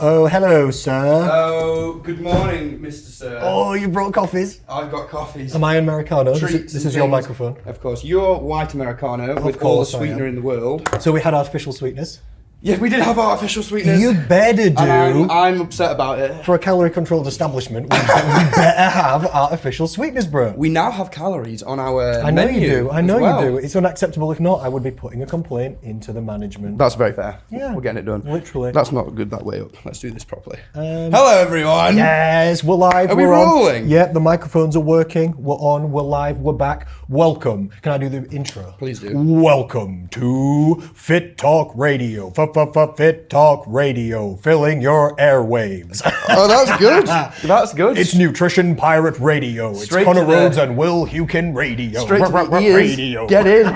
Oh, hello, sir. Oh, good morning, Mr. Sir. Oh, you brought coffees? I've got coffees. Am I Americano? Treats This and is your things. microphone. Of course. You're white Americano with all the course I sweetener am. in the world. So we had artificial sweetness. Yeah, we did have artificial sweeteners. You better do. And I'm upset about it. For a calorie-controlled establishment, we better have artificial sweetness, bro. We now have calories on our I know menu you do. I know as well. you do. It's unacceptable. If not, I would be putting a complaint into the management. That's very fair. Yeah. We're getting it done. Literally. That's not good that way up. Let's do this properly. Hello, everyone. Yes, we're live. Are we we're on. rolling? Yep, the microphones are working. We're on. We're live. We're back. Welcome. Can I do the intro? Please do. Welcome to Fit Talk Radio. Fit Talk Radio, filling your airwaves. Oh, that's good. That's good. It's Nutrition Pirate Radio. It's Straight Connor to the- Rhodes and Will Hukin Radio. Straight to the ears. Radio. Get in.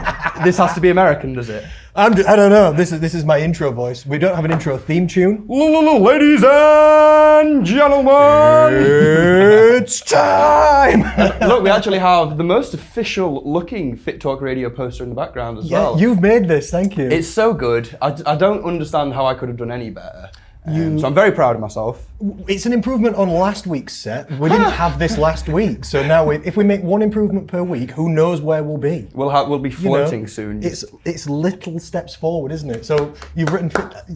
This has to be American, does it? I don't know. This is my intro voice. We don't have an intro theme tune. Ladies and gentlemen, It's time. look, we actually have the most official looking Fit Talk Radio poster in the background as well. You've made this. Thank you. It's so good. I don't understand how I could have done any better. So I'm very proud of myself. It's an improvement on last week's set. We didn't have this last week, so now if we make one improvement per week, who knows where we'll be? We'll be You know, floating soon. It's little steps forward, isn't it? So you've written.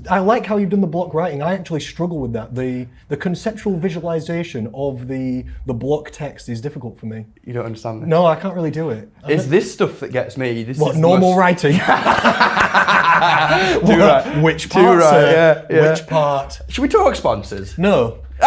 I like how you've done the block writing. I actually struggle with that. The conceptual visualization of the block text is difficult for me. You don't understand this. No, I can't really do it. It's this stuff that gets me. This What is normal most... writing? Too right. Which Too part? right, Sir? yeah. Which part? Should we talk sponsors? No. No,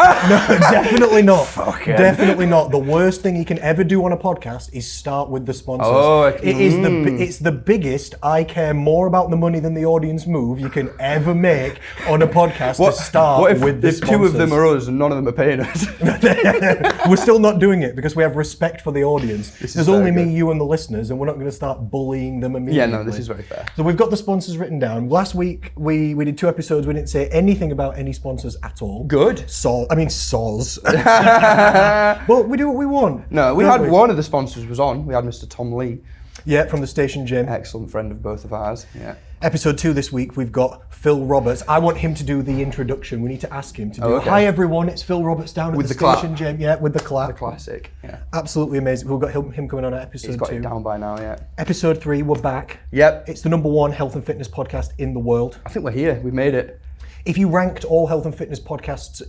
definitely not. Fucking. Definitely not. The worst thing you can ever do on a podcast is start with the sponsors. Oh, It's the biggest I care more about the money than the audience move you can ever make on a podcast to start what if, with the if sponsors. two of them are us and none of them are paying us? We're still not doing it because we have respect for the audience. This is There's only very me, good. you, and the listeners, and we're not going to start bullying them immediately. Yeah, no, this is very fair. So we've got the sponsors written down. Last week we did 2 episodes. We didn't say anything about any sponsors at all. Good. Soz. But we do what we want. No, we don't had one of the sponsors was on. We had Mr. Tom Lee, Yeah, from the Station Gym. excellent friend of both of ours. Yeah. Episode 2 this week, we've got Phil Roberts. I want him to do the introduction. We need to ask him to do Oh, okay. Hi everyone, it's Phil Roberts down at With the the clap. Station Gym. Yeah, with the clap. The classic. Yeah. Absolutely amazing. We've got him coming on at episode He's got 2. it down by now. Yeah. Episode 3, we're back. Yep. It's the #1 health and fitness podcast in the world. I think we're here. We made it. If you ranked all health and fitness podcasts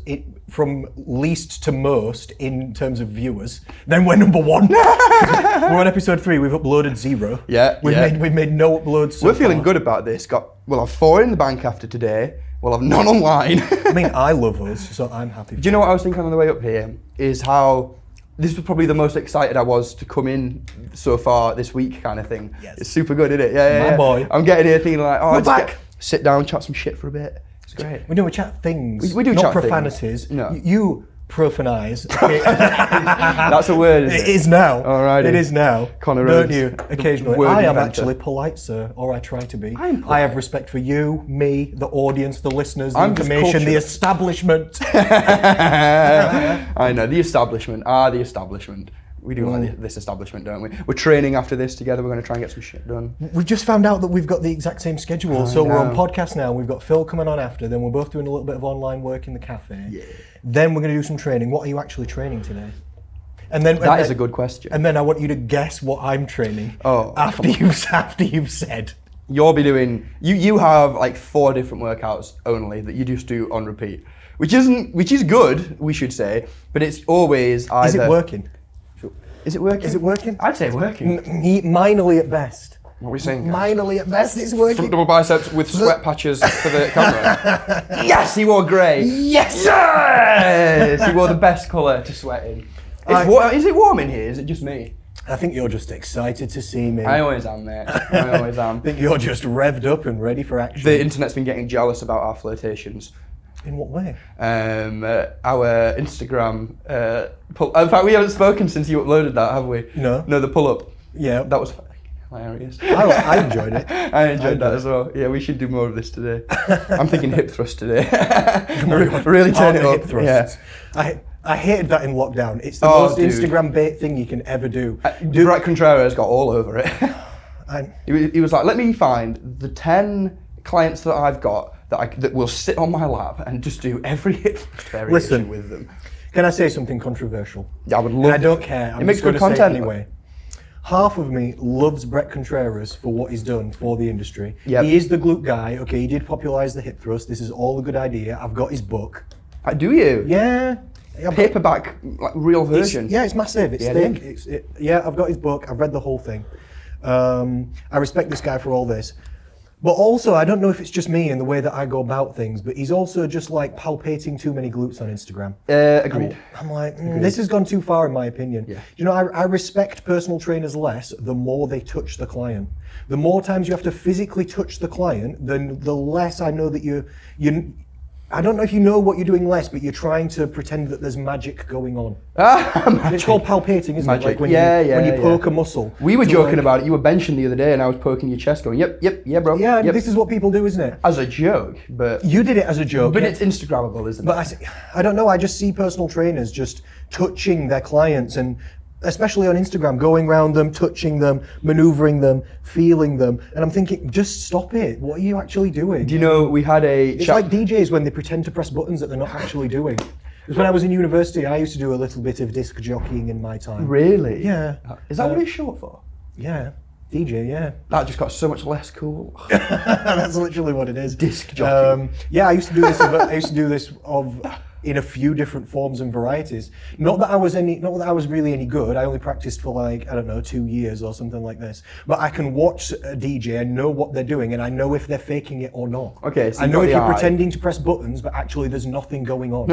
from least to most in terms of viewers, then we're #1. We're on episode 3. We've uploaded 0. Yeah, We've made no uploads. So We're feeling far. good about this. We'll have 4 in the bank after today. We'll have none online. I mean, I love us, so I'm happy. Do you know what I was thinking on the way up here? Is how this was probably the most excited I was to come in so far this week, kind of thing. Yes. It's super good, isn't it? Yeah, My boy. I'm getting here thinking like, oh, We're just back. sit down, chat some shit for a bit. It's great. We chat things. We do not chat things. profanities. No. You profanize. That's a word, isn't It is now. Alrighty. It is now. Connor Don't Rhodes, you? the Occasionally. word I am inventor. actually polite, sir, or I try to be. I'm I have respect for you, me, the audience, the listeners, the I'm just information, the cultured. establishment. I know, the establishment. The establishment. We do like this establishment, don't we? We're training after this together. We're going to try and get some shit done. We've just found out that we've got the exact same schedule. So we're on know. podcast now. We've got Phil coming on after. Then we're both doing a little bit of online work in the cafe. Yeah. Then we're going to do some training. What are you actually training today? And then That is a good question. And then I want you to guess what I'm training. Oh, after you've said. You'll be doing. You have like 4 different workouts only that you just do on repeat, which is good. We should say, but it's always either. Is it working? Is it working? Is it working? I'd say working. Minorly at best. What are we saying? guys? Minorly at best, it's working. Front double biceps with sweat patches for the camera. Yes, he wore grey. Yes! Yes! He wore the best colour to sweat in. Is it warm in here? Is it just me? I think you're just excited to see me. I always am, mate. I always am. I think you're just revved up and ready for action. The internet's been getting jealous about our flirtations. In what way? Our Instagram in fact, we haven't spoken since you uploaded that, have we? No. No, the pull-up. Yeah. That was hilarious. I enjoyed it. I enjoyed that as well. Yeah, we should do more of this today. I'm thinking hip thrust today. Really turn it up. Hip thrusts. Yeah. I hated that in lockdown. It's the Oh, most dude. Instagram bait thing you can ever do. Brett Contreras got all over it. I- He was like, let me find the 10 clients that I've got that will sit on my lap and just do every hip variation Listen. with them. Can I say something controversial? Yeah, I would love. And I don't care. I'm It makes just good gonna say it content. anyway. Half of me loves Brett Contreras for what he's done for the industry. Yep. He is the glute guy. Okay, he did popularize the hip thrust. This is all a good idea. I've got his book. Do you? Yeah. Paperback, like real version. It's massive. It's Yeah, thick. I've got his book. I've read the whole thing. I respect this guy for all this. But also, I don't know if it's just me and the way that I go about things, but he's also just like palpating too many glutes on Instagram. Agreed. I'm like, this has gone too far in my opinion. Yeah. You know, I respect personal trainers less the more they touch the client. The more times you have to physically touch the client, then the less I know that you I don't know if you know what you're doing less, but you're trying to pretend that there's magic going on. It's called palpating, isn't it? Like when you poke a muscle. We were joking about it. You were benching the other day, and I was poking your chest, going, yeah, bro. Yeah, yep. this is what people do, isn't it? As a joke, but You did it as a joke. but yeah. it's Instagrammable, isn't it? But I don't know, I just see personal trainers just touching their clients, and especially on Instagram, going around them, touching them, maneuvering them, feeling them, and I'm thinking, just stop it. What are you actually doing? Do you know we had a It's like DJs when they pretend to press buttons that they're not actually doing. Because when I was in university, I used to do a little bit of disc jockeying in my time. Really? Yeah. Is that what it's short for? Yeah. DJ, yeah. That just got so much less cool. That's literally what it is. Disc jockeying. Yeah, I used to do this in a few different forms and varieties. Not that I was really any good. I only practiced for like, I don't know, 2 years or something like this. But I can watch a DJ and know what they're doing, and I know if they're faking it or not. Okay, so I you've know got if the you're eye. pretending to press buttons, but actually there's nothing going on,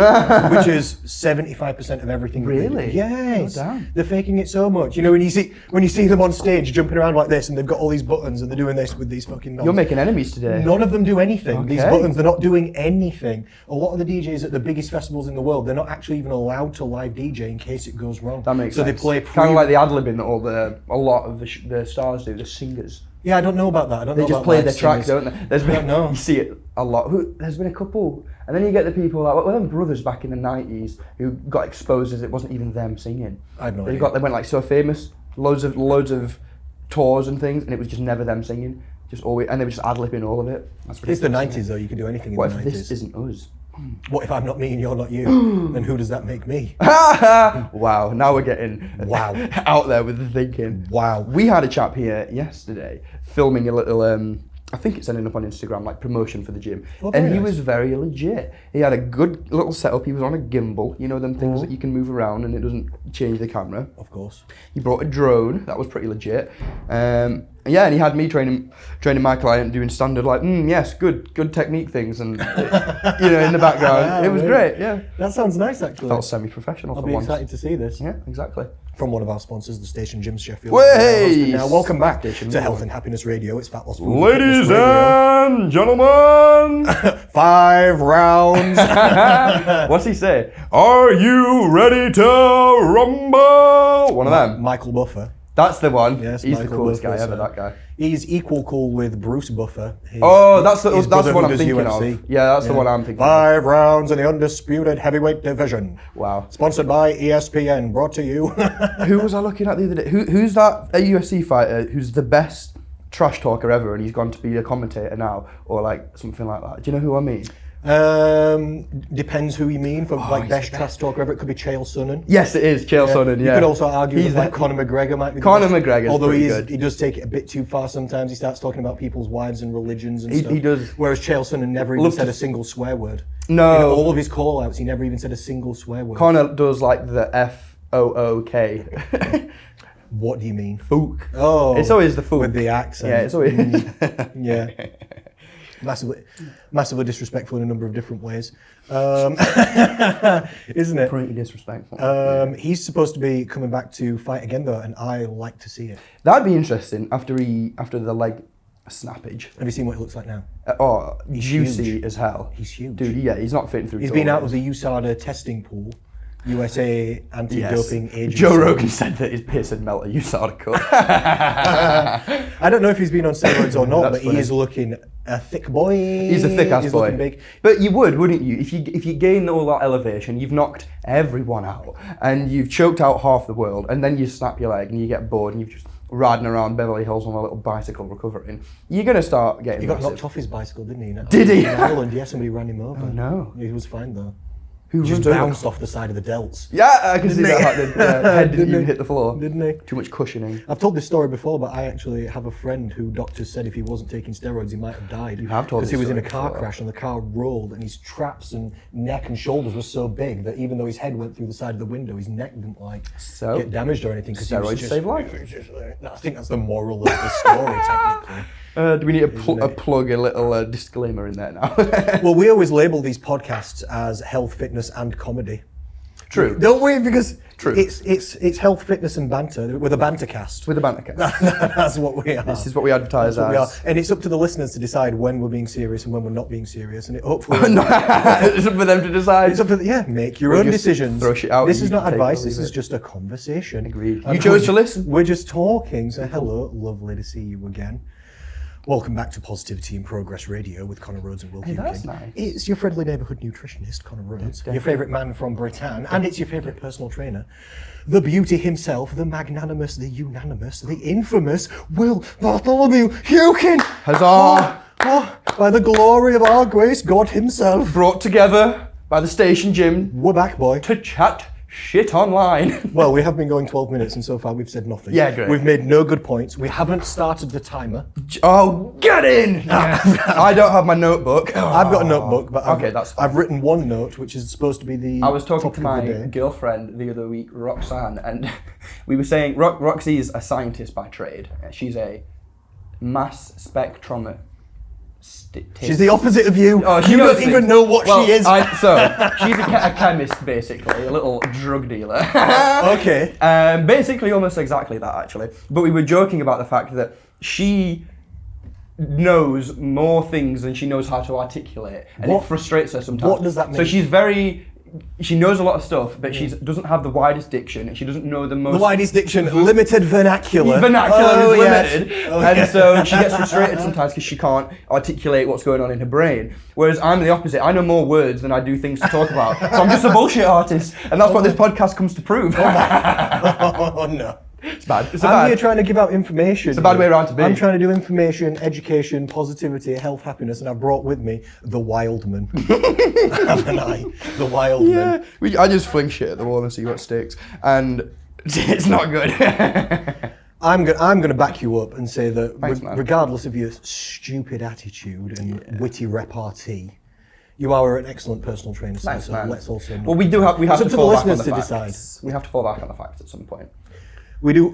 which is 75% of everything. that they do. Really? Yes. Oh, damn. They're faking it so much. You know, when you see them on stage jumping around like this, and they've got all these buttons, and they're doing this with these fucking knobs. You're making enemies today. None of them do anything. These Okay. buttons, they're not doing anything. A lot of the DJs at the biggest festivals in the world, they're not actually even allowed to live DJ in case it goes wrong. That makes so sense. they play kind of like the ad-libbing that a lot of the stars do, the singers. Yeah, I don't know about that. I don't They know just about play live their tracks, singers. don't they? There's been, I don't know. You see it a lot. There's been a couple, and then you get the people like, well, them brothers back in the 90s who got exposed as it wasn't even them singing. I have no They idea. went like so famous, loads of tours and things, and it was just never them singing. Just always, and they were just ad-libbing all of it. That's It's the ridiculous, 90s though, you can do anything in What the if 90s. this isn't us? What if I'm not me and you're not you? Then who does that make me? Wow, now we're getting out there with the thinking. Wow. We had a chap here yesterday filming a little, I think it's ending up on Instagram, like promotion for the gym. Oh, very and he nice. was very legit. He had a good little setup. He was on a gimbal, you know, them things that you can move around and it doesn't change the camera. Of course. He brought a drone, that was pretty legit. Yeah, and he had me training my client doing standard like, yes, good technique things, and you know, in the background. It was great, yeah. That sounds nice actually. Felt semi-professional I'll for be once. excited to see this. Yeah, exactly. From one of our sponsors, the Station Gym Sheffield. Way! Now, welcome back Station to Health Gym. and Happiness Radio. It's Fat Loss Food and Ladies Fitness Radio. and gentlemen, 5 rounds. what's he say? Are you ready to rumble? One of them. Michael Buffer. That's the one. Yes, He's Michael the coolest Buffer, guy ever, so- that guy. He's equal cool with Bruce Buffer. Oh, that's the his one brother who I'm does thinking UFC. of. Yeah, that's the one I'm thinking of. 5 rounds in the undisputed heavyweight division. Wow. Sponsored by ESPN. Brought to you. Who was I looking at the other day? Who's that a UFC fighter who's the best trash talker ever and he's gone to be a commentator now or like something like that? Do you know who I mean? Depends who you mean. For like he's best the trash talker ever, it could be Chael Sonnen. Yes, it is. Chael Sonnen, yeah. You could also argue He's that like the- Conor McGregor might be the Conor best. McGregor's Although pretty good. he does take it a bit too far sometimes. He starts talking about people's wives and religions and He- stuff. he does. Whereas Chael Sonnen never even Love said to- a single swear word. No. In all of his call-outs, he never even said a single swear word. Conor does like the FOOK. What do you mean? Fook. Oh, It's always the fook. with the accent. Yeah, it's always. Yeah. Massively disrespectful in a number of different ways, isn't it? Pretty disrespectful. He's supposed to be coming back to fight again though, and I like to see it. That'd be interesting after the leg snappage. Have you seen what he looks like now? Juicy huge. as hell. He's huge. Dude, yeah, he's not fitting through. He's been out of the USADA testing pool, USA anti-doping agency. Joe Rogan said that his piss had melted. You saw the cut. I don't know if he's been on steroids or not, That's but he funny. is looking a thick boy. He's a thick ass He's boy. looking big. But you would, wouldn't you? If you gain all that elevation, you've knocked everyone out, and you've choked out half the world, and then you snap your leg and you get bored and you've just riding around Beverly Hills on a little bicycle recovering, you're going to start getting He got massive. knocked off his bicycle, didn't he? Did he? In Ireland, yeah, somebody ran him over. Oh, no. He was fine though. Who He just runs over? bounced off the side of the delts. Yeah, I can see Didn't that he? happening. Head didn't Didn't even he? hit the floor. Didn't he? Too much cushioning. I've told this story before, but I actually have a friend who doctors said if he wasn't taking steroids, he might have died. You have told Because this he was in a story car before. crash and the car rolled, and his traps and neck and shoulders were so big that even though his head went through the side of the window, his neck didn't So, get damaged or anything. 'cause he was steroids just- save life. I think that's the moral of the story, technically. Do we need to plug a little disclaimer in there now? Well, we always label these podcasts as health, fitness, and comedy. True. Don't we? Because True. it's health, fitness, and banter with a Banter-Cast. With the Banter-Cast. That's what we are. This is what we advertise That's what we are. as. And it's up to the listeners to decide when we're being serious and when we're not being serious. And it hopefully It's up for them to decide. it's up to make your We'll own just decisions. throw shit out This and is you not can take it advice. or This leave is it. just a conversation. Agreed. And You chose to listen. We're just talking. So hello, lovely to see you again. Welcome back to Positivity in Progress Radio with Connor Rhodes and Will Hey, that's Pukin. nice. It's your friendly neighbourhood nutritionist, Connor Rhodes, Thank your favourite man from Britain, and it's your favourite personal trainer, the beauty himself, the magnanimous, the unanimous, the infamous Will Bartholomew Pukin. Huzzah! By the glory of our grace, God himself. Brought together by the Station Gym We're back, boy. to chat shit online. Well, we have been going 12 minutes and so far we've said nothing. Yeah, great. We've made no good points. We haven't started the timer. Oh, get in! I don't have my notebook. I've got a notebook, but Okay, that's fine. I've written one note, which is supposed to be the I was talking topic to of the my day. girlfriend the other week, Roxanne, and we were saying Roxy's a scientist by trade. She's a mass spectrometer. She's the opposite of you. Oh, she You knows don't things. even know what Well, she is. So she's a chemist, basically, a little drug dealer. Okay. Basically, almost exactly that, actually. But we were joking about the fact that she knows more things than she knows how to articulate, and What- it frustrates her sometimes. what does that So mean? she's she knows a lot of stuff, but she doesn't have the widest diction, and she doesn't know the most. The widest diction, limited vernacular. Vernacular Oh, is yes. limited, Oh, and yes. so she gets frustrated sometimes because she can't articulate what's going on in her brain. Whereas I'm the opposite. I know more words than I do things to talk about. So I'm just a bullshit artist, and that's what this podcast comes to prove. Oh, no. It's bad. It's I'm bad. here trying to give out information. It's a bad way around to be. I'm trying to do information, education, positivity, health, happiness, and I brought with me the Wildman. Haven't I? The Wildman. Yeah, I just fling shit at the wall and see what sticks, and it's not good. I'm going to back you up and say that Thanks, man. regardless of your stupid attitude and witty repartee, you are an excellent personal trainer. Thanks, so man. let's also. Well, we have It's to up to the fall back on listeners the to facts. decide. We have to fall back on the facts at some point.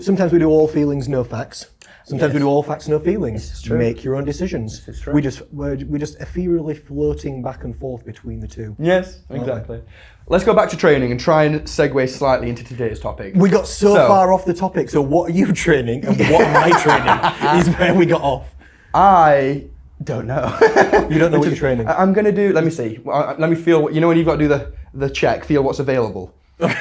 Sometimes we do all feelings, no facts. Sometimes we do all facts, no feelings. This is true. Make your own decisions. This is true. We're just ethereally floating back and forth between the two. Yes, exactly. Let's go back to training and try and segue slightly into today's topic. We got so far off the topic. So what are you training and what am I training? Is where we got off. I don't know. You don't know what you're training. I'm gonna do. Let me see. Let me feel. You know when you've got to do the check, feel what's available.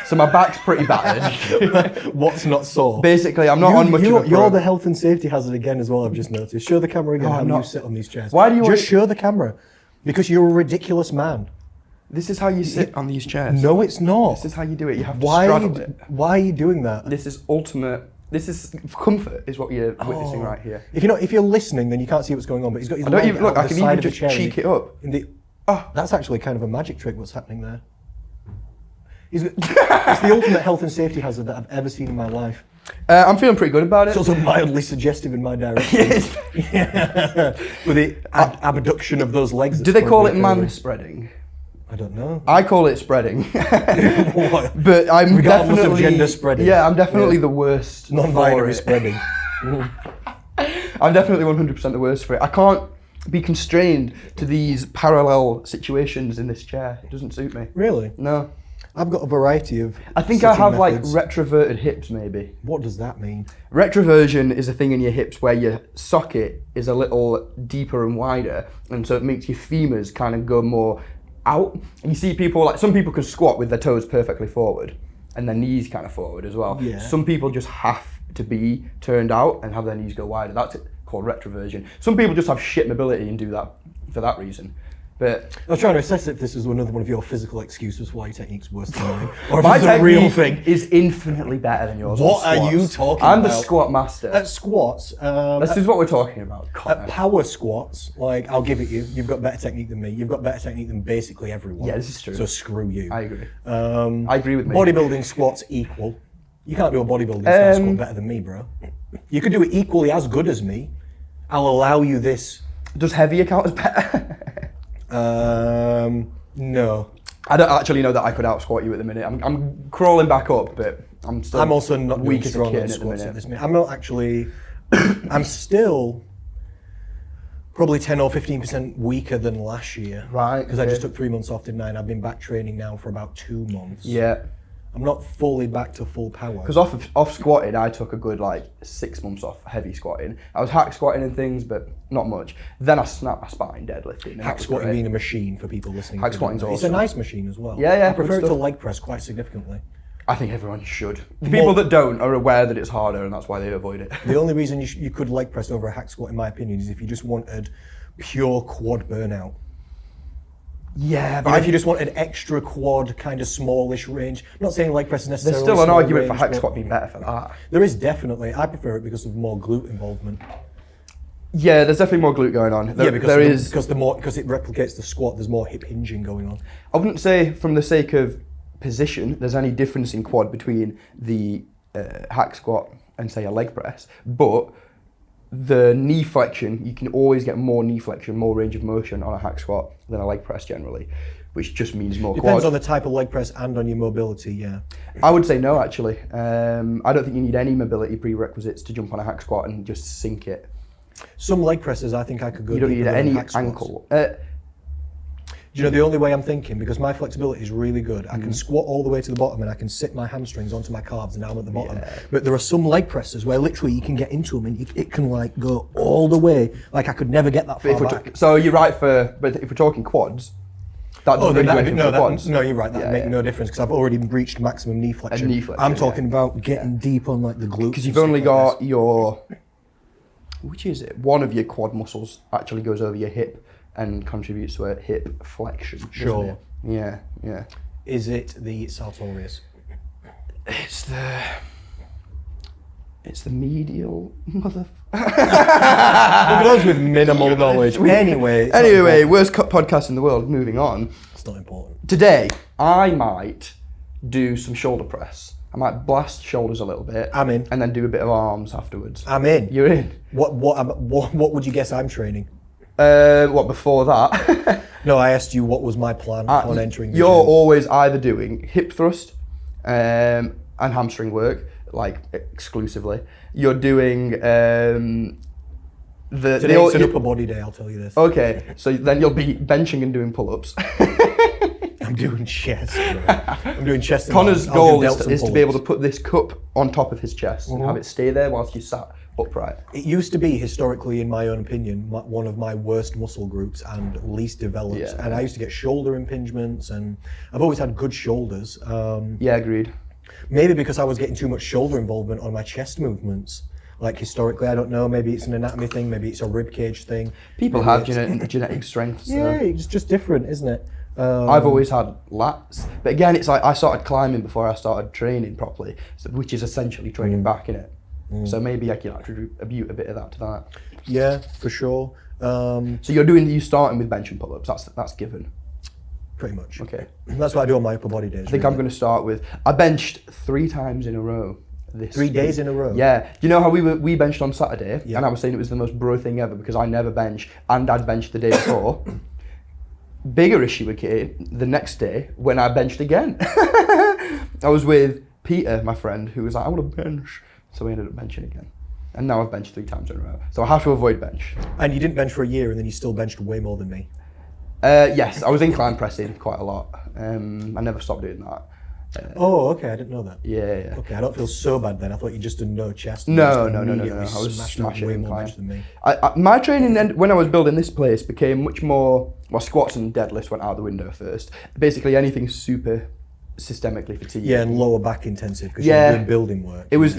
So my back's pretty battered. What's not sore? Basically, I'm not on much of a You're pro. the health and safety hazard again as well. I've just noticed. Show the camera again Oh, how I'm you not- sit on these chairs. Why do you want just it- show the camera? Because you're a ridiculous man. This is how you sit on these chairs. No, it's not. This is how you do it. You have to Why? straddle it. Why are you doing that? This is ultimate. This is comfort, is what you're witnessing right here. If you're listening, then you can't see what's going on. But he's got his I don't leg even look. out I the can side even of the just chair cheek it up. That's actually kind of a magic trick. What's happening there? It's the ultimate health and safety hazard that I've ever seen in my life. I'm feeling pretty good about it. It's also mildly suggestive in my direction. With the abduction of those legs. Do they call it man spreading? I don't know. I call it spreading. What? But I'm Regardless of definitely gender spreading. Yeah, I'm definitely Yeah. the worst. for Non-binary it. spreading. I'm definitely 100% the worst for it. I can't be constrained to these parallel situations in this chair. It doesn't suit me. Really? No. I've got a variety of. I think I sitting have methods. like retroverted hips maybe. What does that mean? Retroversion is a thing in your hips where your socket is a little deeper and wider, and so it makes your femurs kind of go more out. And you see people, like some people can squat with their toes perfectly forward and their knees kind of forward as well. Yeah. Some people just have to be turned out and have their knees go wider. That's called retroversion. Some people just have shit mobility and do that for that reason. But I was trying to assess if this is another one of your physical excuses why your technique's worse than mine, or if my it's a real thing. is infinitely better than yours. What on are you squats. talking I'm the about? squat master. At squats, This is what we're talking about. at power squats, like I'll give it you. You've got better technique than me. You've got better technique than basically everyone. Yeah, this is true. So screw you. I agree. I agree with me. Bodybuilding squats equal. You can't do a bodybuilding style squat better than me, bro. You could do it equally as good as me. I'll allow you this. Does heavier count as better? No. I don't actually know that I could out squat you at the minute. I'm crawling back up, but I'm still. I'm also not weak weak as a strong on kitten at the squats minute. at this minute. I'm not actually. I'm still probably 10 or 15% weaker than last year. Right, Because I okay. just took 3 months off, didn't I? And I've been back training now for about 2 months. Yeah. I'm not fully back to full power. Because off squatting, I took a good 6 months off heavy squatting. I was hack squatting and things, but not much. Then I snapped my spine deadlifting. and that Hack was squatting great. being a machine for people listening. Hack to squatting's it. It's awesome. a nice machine as well. Yeah, I prefer good it to stuff. leg press quite significantly. I think everyone should. The people that don't are aware that it's harder, and that's why they avoid it. The only reason you could leg press over a hack squat, in my opinion, is if you just wanted pure quad burnout. Yeah, But if you just wanted extra quad, kind of smallish range, I'm not saying leg press is necessarily there's still an small argument for range, hack but squat being better for that. There is definitely. I prefer it because of more glute involvement. Yeah, there's definitely more glute going on. Because it replicates the squat. There's more hip hinging going on. I wouldn't say, from the sake of position, there's any difference in quad between the hack squat and say a leg press, but the knee flexion, you can always get more knee flexion, more range of motion on a hack squat than a leg press generally, which just means more Depends quad. on the type of leg press and on your mobility. Yeah. I would say no, actually. I don't think you need any mobility prerequisites to jump on a hack squat and just sink it. Some leg presses, I think I could go. You don't need deeper than any hack squats. ankle. Do you know the only way I'm thinking, because my flexibility is really good, I can squat all the way to the bottom and I can sit my hamstrings onto my calves and now I'm at the bottom. Yeah. But there are some leg presses where literally you can get into them and it can go all the way. Like I could never get that far back. So you're right but if we're talking quads, that doesn't really do anything for the quads. No, you're right. That would make no difference because I've already reached maximum knee flexion. knee flexion, I'm talking about getting deep on the glutes. Because you've only got which is it? One of your quad muscles actually goes over your hip and contributes to a hip flexion. doesn't Sure. it? Yeah, yeah. Is it the sartorius? It's the medial mother. Look at those with minimal knowledge. Anyway, Worst podcast in the world. Moving on. it's not important. Today, I might do some shoulder press. I might blast shoulders a little bit. I'm in. And then do a bit of arms afterwards. I'm in. You're in. What would you guess I'm training? What before that? No, I asked you what was my plan on entering the You're gym. always either doing hip thrust and hamstring work, exclusively. You're doing Today's an upper body day, I'll tell you this. Okay, so then you'll be benching and doing pull-ups. I'm doing chest, bro. I'm doing chest. and Connor's arms. I'll do goal delts and is to be able to pull-ups. put this cup on top of his chest and have it stay there whilst you sat upright. It used to be, historically, in my own opinion, one of my worst muscle groups and least developed. Yeah. And I used to get shoulder impingements, and I've always had good shoulders. Yeah, agreed. Maybe because I was getting too much shoulder involvement on my chest movements. Like historically, I don't know. Maybe it's an anatomy thing. Maybe it's a rib cage thing. People maybe have it's- genetic strengths. So. Yeah, it's just different, isn't it? I've always had lats, but again, it's like I started climbing before I started training properly, which is essentially training back in it. So maybe I can attribute a bit of that to that. Yeah, for sure. So you starting with bench and pull-ups. That's given. Pretty much. Okay. That's what I do on my upper body days. I think I'm going to start with. I benched 3 times in a row. 3 days in a row. Yeah. You know how we benched on Saturday, Yeah. and I was saying it was the most bro thing ever because I never bench, and I'd benched the day before. Bigger issue came the next day when I benched again. I was with Peter, my friend, who was like, I want to bench. So we ended up benching again. And now I've benched 3 times in a row. So I have to avoid bench. And you didn't bench for a year, and then you still benched way more than me. Yes, I was incline pressing quite a lot. I never stopped doing that. Oh, okay, I didn't know that. Yeah. Okay, I don't feel so bad then. I thought you just did no chest. No. You I immediately was smashed out smashing way more incline. bench than me. My training then, when I was building this place, became much more. Well, squats and deadlifts went out the window first. Basically, anything super systemically fatiguing. Yeah, and lower back intensive because Yeah. you're doing building work. It was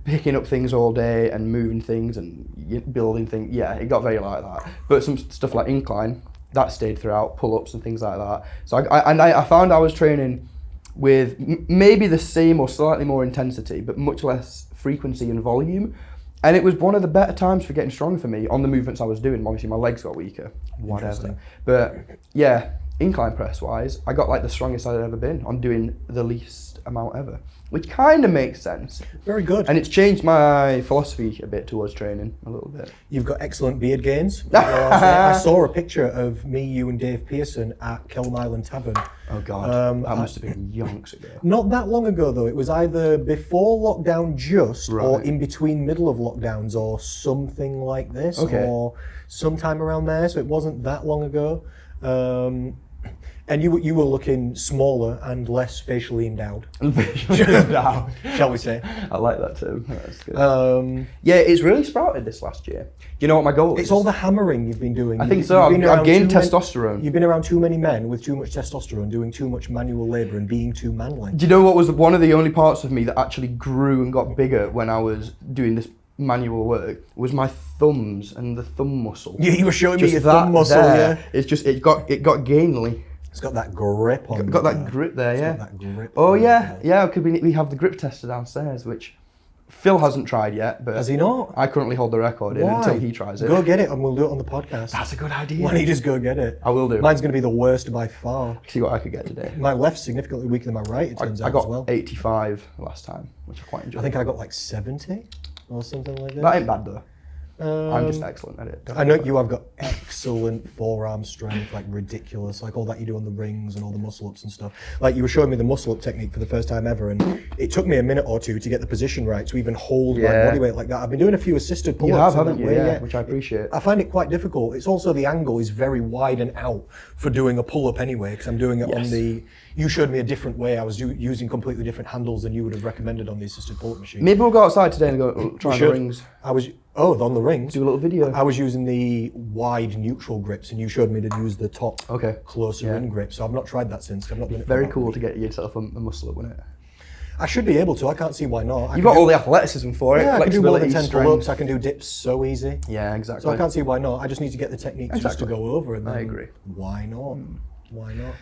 picking up things all day and moving things and building things. Yeah, it got very like that. But some stuff like incline, that stayed throughout, pull-ups and things like that. So I found I was training with maybe the same or slightly more intensity, but much less frequency and volume. And it was one of the better times for getting stronger for me on the movements I was doing. Obviously, my legs got weaker, whatever. But yeah, incline press wise, I got like the strongest I'd ever been on doing the least amount ever, which kind of makes sense. Very good. And it's changed my philosophy a bit towards training a little bit. You've got excellent beard gains. I saw a picture of me, you and Dave Pearson at Kelm Island Tavern. Oh God, that must have been yonks ago. Not that long ago though. It was either before lockdown or in between middle of lockdowns or something like this, or sometime around there. So it wasn't that long ago. And you were looking smaller and less facially endowed. Shall we say? I like that term. That's good. Yeah, it's really sprouted this last year. Do you know what my goal is? It's all the hammering you've been doing. I think so. I've gained testosterone. You've been around too many men with too much testosterone, doing too much manual labour and being too manly. Do you know what was one of the only parts of me that actually grew and got bigger when I was doing this manual work was my thumbs and the thumb muscle. Yeah, you were showing me your thumb muscle, yeah. It's just, it got gainly. It's got that grip on Got that grip there, yeah. Got that grip yeah, because we have the grip tester downstairs, which Phil hasn't tried yet, but has he not? I currently hold the record in until he tries it. Go get it and we'll do it on the podcast. That's a good idea. Why don't you just go get it? I will do. Mine's going to be the worst by far. See what I could get today. My left's significantly weaker than my right, it turns out as well. I got 85 last time, which I quite enjoyed. I think I got like 70 or something like that. That ain't bad though. I'm just excellent at it. I know you have got excellent forearm strength, like ridiculous, like all that you do on the rings and all the muscle ups and stuff. Like you were showing me the muscle up technique for the first time ever, and it took me a minute or two to get the position right to even hold my body weight like that. I've been doing a few assisted pull-ups. You have, haven't you? Yeah, which I appreciate. I find it quite difficult. It's also the angle is very wide and out for doing a pull-up anyway, because I'm doing it on the. You showed me a different way. I was using completely different handles than you would have recommended on the assisted pull-up machine. Maybe we'll go outside today and go try the rings. On the rings. Do a little video. I was using the wide neutral grips, and you showed me to use the top closer in grip. So I've not tried that since. I've not done it. Very cool to get yourself a muscle up, wouldn't it? I should be able to. I can't see why not. You've got all the athleticism for it. Yeah, I can do more than 10 strength. pull-ups. I can do dips so easy. Yeah, exactly. So I can't see why not. I just need to get the technique just to go over. And then I agree. Why not? Why not?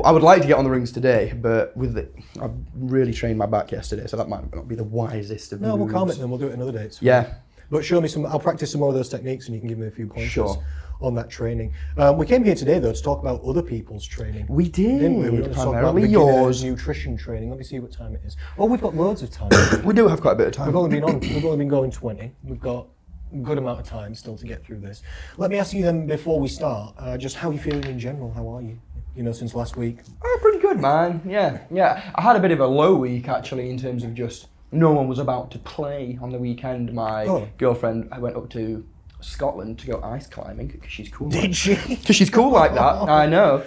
I would like to get on the rings today, but I really trained my back yesterday, so that might not be the wisest of moves. No, we'll calm it then. We'll do it another day. Yeah. But show me some. I'll practice some more of those techniques, and you can give me a few pointers on that training. We came here today though to talk about other people's training. We did. Didn't we? We were primarily yours. Nutrition training. Let me see what time it is. Well, we've got loads of time. We do have quite a bit of time. We've only been going 20. We've got a good amount of time still to get through this. Let me ask you then before we start, just how are you feeling in general? How are you? You know, since last week. Oh, pretty good, man. Yeah. I had a bit of a low week actually in terms of just no one was about to play on the weekend. My girlfriend went up to Scotland to go ice climbing because she's cool. Did she? Because she's cool like that. I know.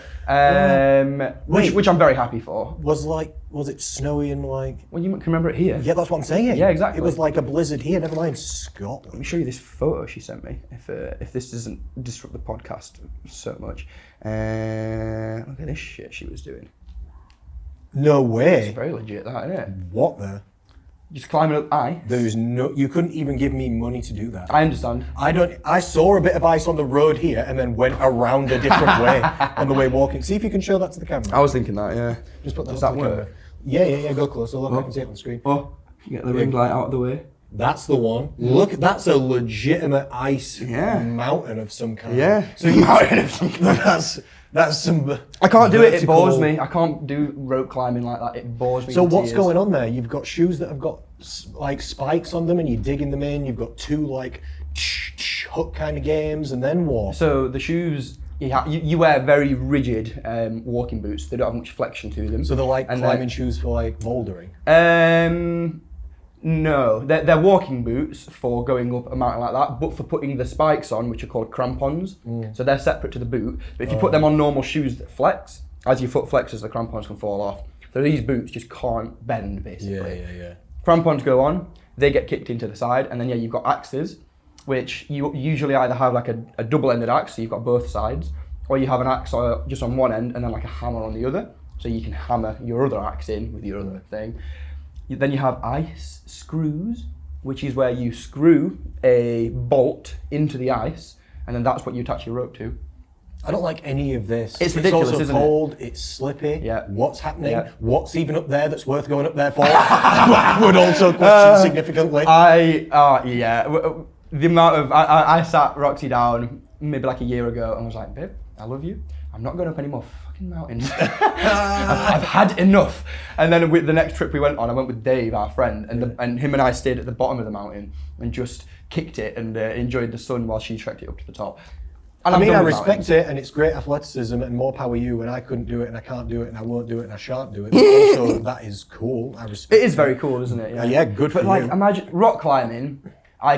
Which I'm very happy for. Was it snowy and like? Well, you can remember it here. Yeah, that's what I'm saying. Yeah, exactly. It was like a blizzard here. Never mind Scotland. Let me show you this photo she sent me. If this doesn't disrupt the podcast so much. Look at this shit she was doing. No way. It's very legit, that, isn't it? What the? Just climbing up ice. You couldn't even give me money to do that. I understand. I saw a bit of ice on the road here and then went around a different way on the way walking. See if you can show that to the camera. I was thinking that, yeah. Just put that Does up that to the work? camera. Yeah, go closer. Look, I can see it on the screen. Oh, you get the ring light out of the way. That's the one. Look, that's a legitimate ice mountain of some kind. Yeah. So mountain of some kind. That's some. I can't do it bores me. I can't do rope climbing like that. It bores me. So what's going on there? You've got shoes that have got like spikes on them and you're digging them in. You've got two like hook kind of games, and then what? So the shoes, you wear very rigid walking boots. They don't have much flexion to them. So they're like climbing shoes for like bouldering? No, they're walking boots for going up a mountain like that, but for putting the spikes on, which are called crampons. So they're separate to the boot. But if you put them on normal shoes that flex, as your foot flexes, the crampons can fall off. So these boots just can't bend, basically. Yeah. Crampons go on, they get kicked into the side, and then you've got axes, which you usually either have like a double-ended axe, so you've got both sides, or you have an axe just on one end and then like a hammer on the other, so you can hammer your other axe in with your other thing. Then you have ice screws, which is where you screw a bolt into the ice, and then that's what you attach your rope to. I don't like any of this. It's ridiculous, also isn't it? cold, it's slippy. Yeah. What's happening? Yeah. What's even up there that's worth going up there for? I would also question significantly. The amount of, I sat Roxy down maybe like a year ago and was like, babe, I love you. I'm not going up any more fucking mountains. I've had enough. And then with the next trip we went on, I went with Dave, our friend, and him and I stayed at the bottom of the mountain and just kicked it and enjoyed the sun while she trekked it up to the top. And I mean, I done with respect mountains. it, and it's great athleticism, and more power you, and I couldn't do it, and I can't do it, and I won't do it, and I shan't do it. But also, that is cool. I respect It is very cool, isn't it? Yeah, good for But like, you. imagine rock climbing. I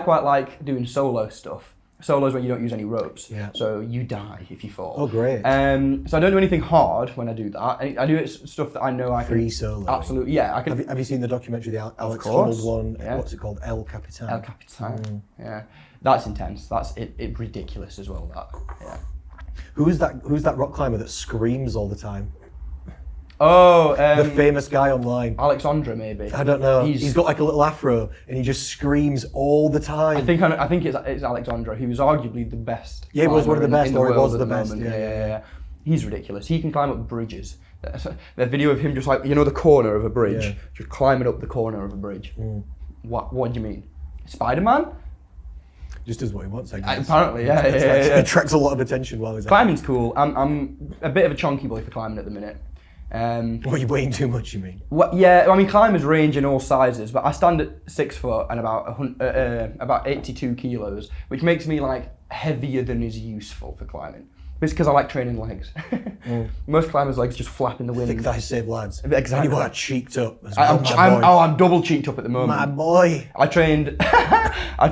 quite like doing solo stuff. Solos where you don't use any ropes, Yeah. so you die if you fall. Oh, great. So I don't do anything hard when I do that. I do stuff that I know I can. Free solo. Absolutely, yeah. I can. Have you seen the documentary, the Alex course, Honnold one? yeah. What's it called? El Capitan. El Capitan. Yeah, that's intense. That's it. Ridiculous as well. That. Yeah. Who's that rock climber that screams all the time? Oh, The famous guy online. Alexandra maybe. I don't know. He's He's got like a little afro, and he just screams all the time. I think it's Alexandra. He was arguably the best. Yeah, he was one of the climber best, in or he world was at the best, moment. yeah, Yeah. He's ridiculous. He can climb up bridges. The video of him just like the corner of a bridge, Yeah. just climbing up the corner of a bridge. What do you mean? Spider-Man? Just does what he wants, I guess. Apparently, yeah. It attracts a lot of attention while he's at it. Climbing's cool. I'm a bit of a chunky boy for climbing at the minute. What, you're weighing too much, you mean? I mean, climbers range in all sizes, but I stand at 6 foot and about 82 kilos, which makes me like heavier than is useful for climbing. It's because I like training legs. Most climbers' legs just flap in the wind. Thick thighs save lads. Exactly. And you are cheeked up as well, I'm double cheeked up at the moment. my boy. I trained. I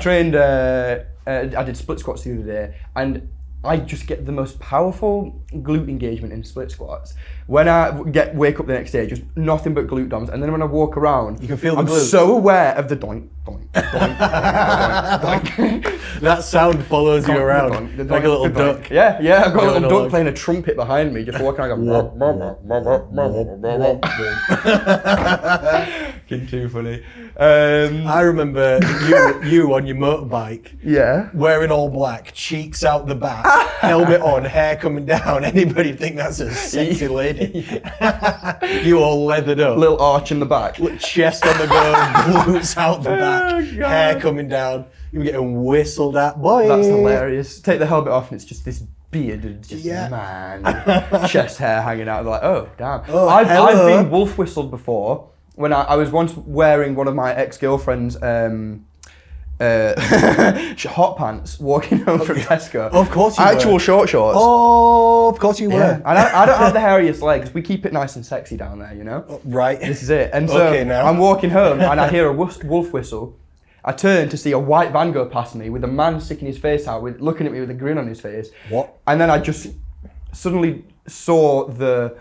did split squats the other day, and I just get the most powerful glute engagement in split squats. When I wake up the next day, just nothing but glute doms, and then when I walk around, You can feel the I'm glutes. so aware of the doink, doink, doink, doink, doink. That sound follows you around The doink, like a little the doink. duck. Yeah, I've got a little little duck dog. playing a trumpet behind me, just walking around going. Fucking too funny. I remember you on your motorbike, Yeah. wearing all black, cheeks out the back, helmet on, hair coming down. Anybody think that's a sexy lady? You all leathered up, Little arch in the back. chest on the go, glutes out the back, Oh, God. hair coming down. You were getting whistled at, boy. That's hilarious. Take the helmet off and it's just this bearded, Yeah. man, chest hair hanging out. Like, oh, damn. Oh, I've hello. been wolf whistled before. When I was once wearing one of my ex-girlfriend's hot pants, walking home from Tesco. Of course you were. Actual short shorts. Oh, of course you were. Yeah. And I don't have the hairiest legs. We keep it nice and sexy down there, you know? Right. This is it. And so Okay, now. I'm walking home and I hear a wolf whistle. I turn to see a white van go past me with a man sticking his face out, looking at me with a grin on his face. What? And then I just suddenly saw the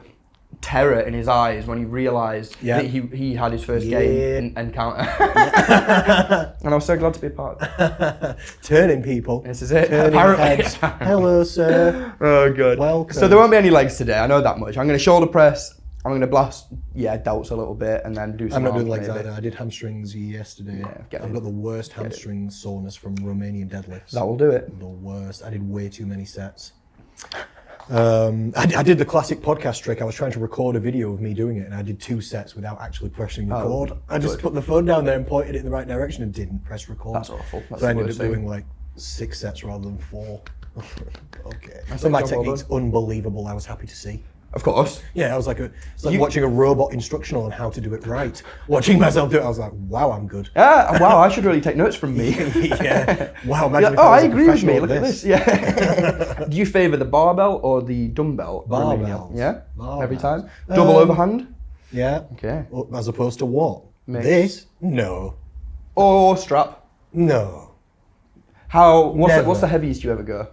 terror in his eyes when he realised Yeah. that he had his first Yeah. gay encounter. And I was so glad to be a part of it. Turning people. This is it. Turning Apparently. heads. Hello, sir. Oh, God. Welcome. So there won't be any legs today, I know that much. I'm going to shoulder press, I'm going to blast, delts a little bit, and then do some I'm not doing arms legs maybe. either. I did hamstrings yesterday. get I've it. got the worst hamstring soreness from Romanian deadlifts. That will do it. The worst. I did way too many sets. I did the classic podcast trick. I was trying to record a video of me doing it, and I did 2 sets without actually pressing record. I just put the phone down there and pointed it in the right direction and didn't press record. That's awful. That's so I the ended up worst thing. doing like 6 sets rather than 4. Okay. That's So a my job well technique's unbelievable. I was happy to see. Of course. Yeah, I was like, it's like watching a robot instructional on how to do it right. Watching myself do it, I was like, wow, I'm good. Wow, I should really take notes from me. Yeah. Wow, imagine if Oh, I was I a agree with professional me. Look at this. Yeah. Do you favour the barbell or the dumbbell? Barbells. Yeah. Every Barbells. time. Double overhand. Yeah. Okay. As opposed to what? Mix. This? No. Or strap. No. What's Never. the heaviest you ever go?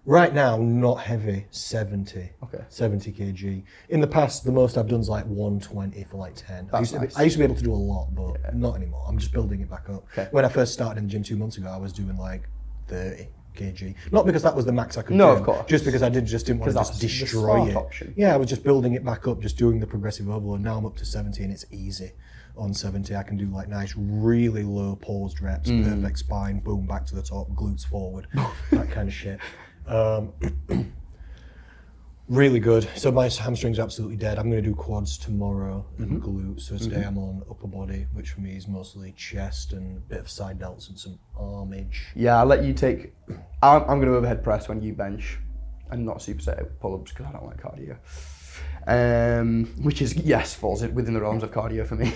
Right now, not heavy, 70. Okay. 70 kg. In the past, the most I've done is like 120 for like 10. I That's used to be nice. able to do a lot, but not anymore. I'm just building it back up. Okay. When I first started in the gym 2 months ago, I was doing like 30 kg. Not because that was the max I could No, do. of course. Just because I just didn't want to 'Cause just that's the destroy smart it. option. Yeah, I was just building it back up, just doing the progressive overload. Now I'm up to 70 and it's easy. On 70, I can do like nice, really low paused reps, perfect spine, boom, back to the top, glutes forward, that kind of shit. Really good. So my hamstrings are absolutely dead. I'm going to do quads tomorrow and glutes. So today I'm on upper body, which for me is mostly chest and a bit of side delts and some armage. Yeah, I'll let you take. I'm going to overhead press when you bench, and not superset pull-ups because I don't like cardio. Which is, yes, falls within the realms of cardio for me.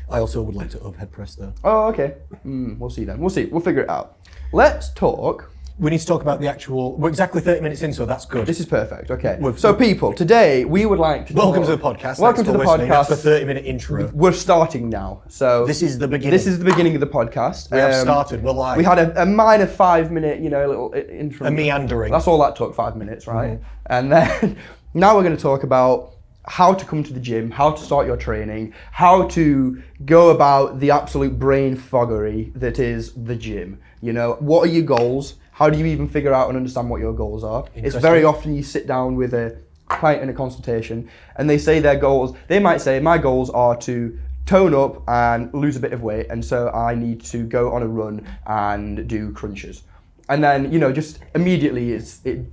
I also would like to overhead press though. Oh, okay. We'll see then. We'll see. We'll figure it out. Let's talk. We need to talk about the actual. We're exactly 30 minutes in, so that's good. This is perfect. Okay. So, people, today we would like to. Welcome to the podcast. Welcome to the podcast. That's the 30-minute intro. We're starting now. So this is the beginning. This is the beginning of the podcast. We have started. We're live. We had a minor 5-minute, little intro. A meandering. That's all that took, 5 minutes, right? And then now we're going to talk about how to come to the gym, how to start your training, how to go about the absolute brain foggery that is the gym. What are your goals? How do you even figure out and understand what your goals are? It's very often you sit down with a client in a consultation and they say their goals. They might say, my goals are to tone up and lose a bit of weight, and so I need to go on a run and do crunches. And then, just immediately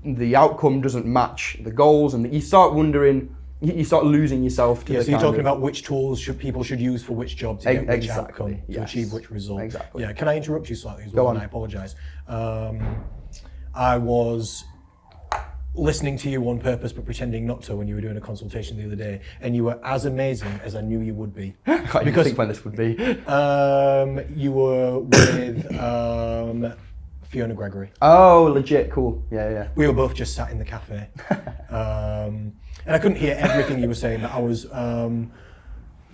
the outcome doesn't match the goals, and you start wondering, you start losing yourself to so you're talking about which tools people should use for which job to get which outcome, to yes. achieve which result. Exactly. Yeah, can I interrupt you slightly as Go well? on. And I apologise. I was listening to you on purpose but pretending not to when you were doing a consultation the other day, and you were as amazing as I knew you would be. Can't even think when this would be. You were with Fiona Gregory. Oh, legit, cool. Yeah. We were both just sat in the cafe. And I couldn't hear everything you were saying, but I was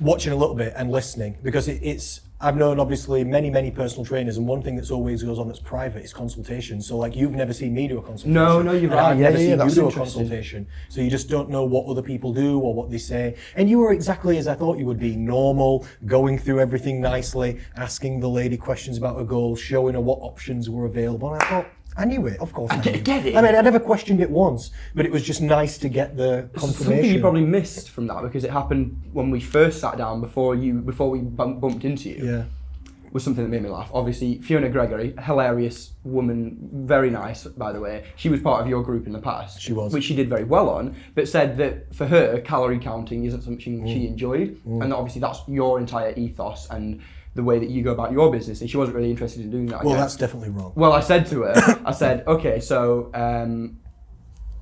watching a little bit and listening, because I've known obviously many personal trainers, and one thing that's always goes on that's private is consultation. So like, you've never seen me do a consultation. No, you're right. I've never seen you that's do a interesting. consultation. So you just don't know what other people do or what they say. And you were exactly as I thought you would be, normal, going through everything nicely, asking the lady questions about her goals, showing her what options were available. And I thought, I knew it, of course. I knew. Get it? I mean, I never questioned it once, but it was just nice to get the confirmation. Something you probably missed from that, because it happened when we first sat down before we bumped into you. Yeah. Was something that made me laugh. Obviously, Fiona Gregory, hilarious woman, very nice, by the way. She was part of your group in the past. She was. Which she did very well on, but said that for her, calorie counting isn't something she enjoyed. And obviously that's your entire ethos and the way that you go about your business, and she wasn't really interested in doing that. Well, that's definitely wrong. Well, I said to her, okay, so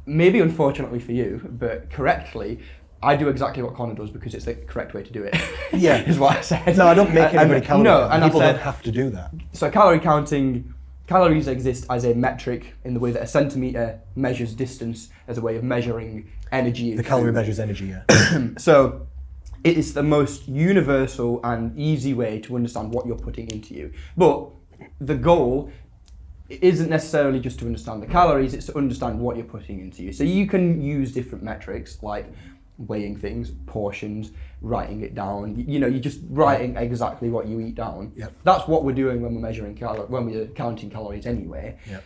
maybe unfortunately for you, but correctly, I do exactly what Connor does because it's the correct way to do it. Yeah. Is what I said. No, I don't make anybody calorie count. and People I said, don't have to do that. So calories exist as a metric in the way that a centimetre measures distance as a way of measuring energy. The calorie measures energy, yeah. So it is the most universal and easy way to understand what you're putting into you. But the goal isn't necessarily just to understand the calories, it's to understand what you're putting into you. So you can use different metrics like weighing things, portions, writing it down. You're just writing exactly what you eat down. Yep. That's what we're doing when we're measuring when we're counting calories anyway. Yep.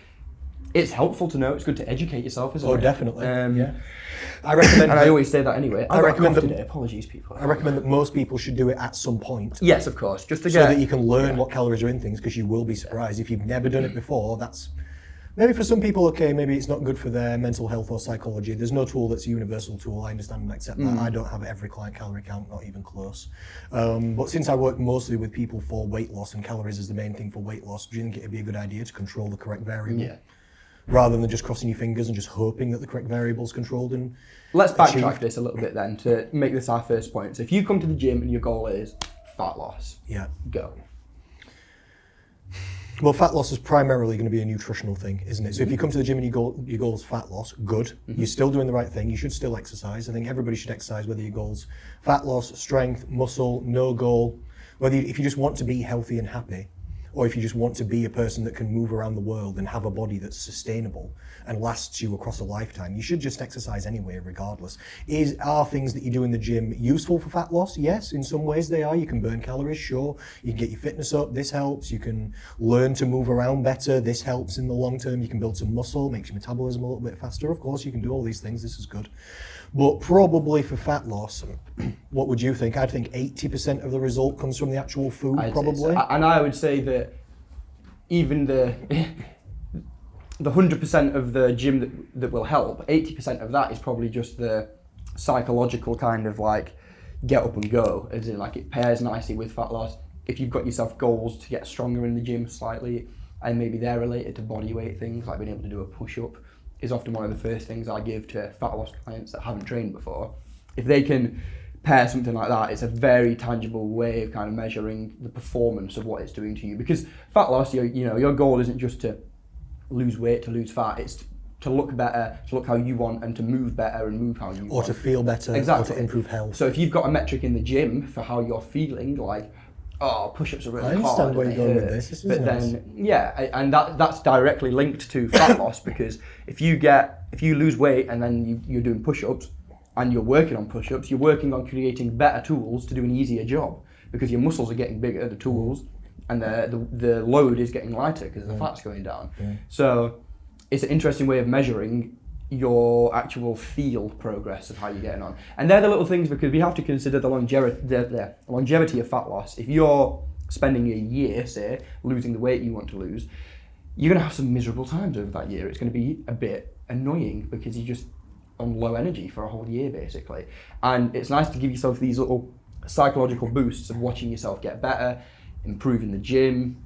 It's helpful to know. It's good to educate yourself, isn't it? Oh, definitely. Yeah. I recommend. And I always say that anyway. I recommend that. Today. Apologies, people. I recommend that most people should do it at some point. Yes, of course. Just to so that you can learn what calories are in things, because you will be surprised if you've never done it before. That's maybe for some people okay. Maybe it's not good for their mental health or psychology. There's no tool that's a universal tool. I understand and accept that. I don't have every client calorie count, not even close. But since I work mostly with people for weight loss, and calories is the main thing for weight loss, do you think it'd be a good idea to control the correct variable? Yeah. Rather than just crossing your fingers and just hoping that the correct variable is controlled and Let's backtrack this a little bit then to make this our first point. So if you come to the gym and your goal is fat loss, yeah, go. Well, fat loss is primarily going to be a nutritional thing, isn't it? So if you come to the gym and your goal is fat loss, good. You're still doing the right thing. You should still exercise. I think everybody should exercise, whether your goal's fat loss, strength, muscle, no goal, if you just want to be healthy and happy, or if you just want to be a person that can move around the world and have a body that's sustainable and lasts you across a lifetime, you should just exercise anyway, regardless. Are things that you do in the gym useful for fat loss? Yes, in some ways they are. You can burn calories, sure. You can get your fitness up, this helps. You can learn to move around better, this helps in the long term. You can build some muscle, makes your metabolism a little bit faster. Of course, you can do all these things, this is good. But probably for fat loss, what would you think? I'd think 80% of the result comes from the actual food, probably. And I would say that even the 100% of the gym that will help, 80% of that is probably just the psychological kind of like get up and go, as in like it pairs nicely with fat loss. If you've got yourself goals to get stronger in the gym slightly, and maybe they're related to body weight things, like being able to do a push-up is often one of the first things I give to fat loss clients that haven't trained before. If they can pair something like that, it's a very tangible way of kind of measuring the performance of what it's doing to you. Because fat loss, your goal isn't just to lose weight, to lose fat, it's to look better, to look how you want, and to move better and move how you want. Or to feel better, exactly. or to improve health. So if you've got a metric in the gym for how you're feeling, like, oh, push-ups are really hard. I understand where you're going with this. This is but nice. then, yeah, and that's directly linked to fat loss, because if you lose weight and then you're doing push-ups and you're working on push-ups, you're working on creating better tools to do an easier job, because your muscles are getting bigger, the tools, and the load is getting lighter because the fat's going down. So it's an interesting way of measuring your actual field progress of how you're getting on. And they're the little things, because we have to consider the longevity of fat loss. If you're spending a year, say, losing the weight you want to lose, you're going to have some miserable times over that year. It's going to be a bit annoying because you're just on low energy for a whole year, basically. And it's nice to give yourself these little psychological boosts of watching yourself get better, improve in the gym,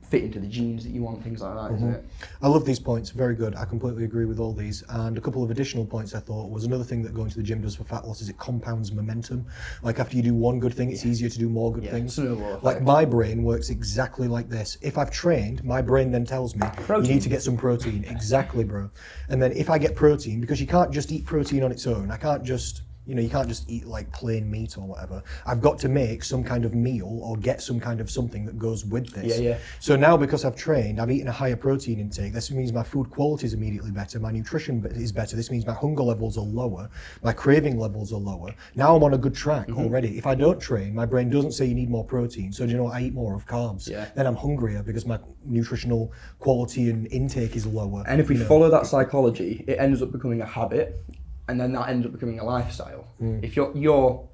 fit into the jeans that you want, things like that, isn't it? I love these points, very good. I completely agree with all these. And a couple of additional points I thought was another thing that going to the gym does for fat loss is it compounds momentum. Like after you do one good thing, it's easier to do more good things. Like my brain works exactly like this. If I've trained, my brain then tells me, you need to get some protein. Exactly, bro. And then if I get protein, because you can't just eat protein on its own, I can't just, you can't just eat like plain meat or whatever. I've got to make some kind of meal or get some kind of something that goes with this. So now because I've trained, I've eaten a higher protein intake. This means my food quality is immediately better. My nutrition is better. This means my hunger levels are lower. My craving levels are lower. Now I'm on a good track already. If I don't train, my brain doesn't say you need more protein. So do you know what? I eat more of carbs. Then I'm hungrier because my nutritional quality and intake is lower. And if we follow that psychology, it ends up becoming a habit. And then that ends up becoming a lifestyle. If you're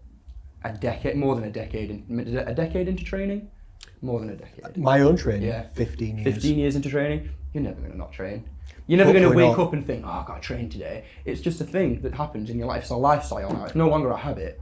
a decade into training, more than a decade. My own training, 15 years. 15 years into training, you're never going to not train. You're never going to wake up and think, oh, I've got to train today. It's just a thing that happens in your life. It's a lifestyle now. It's no longer a habit.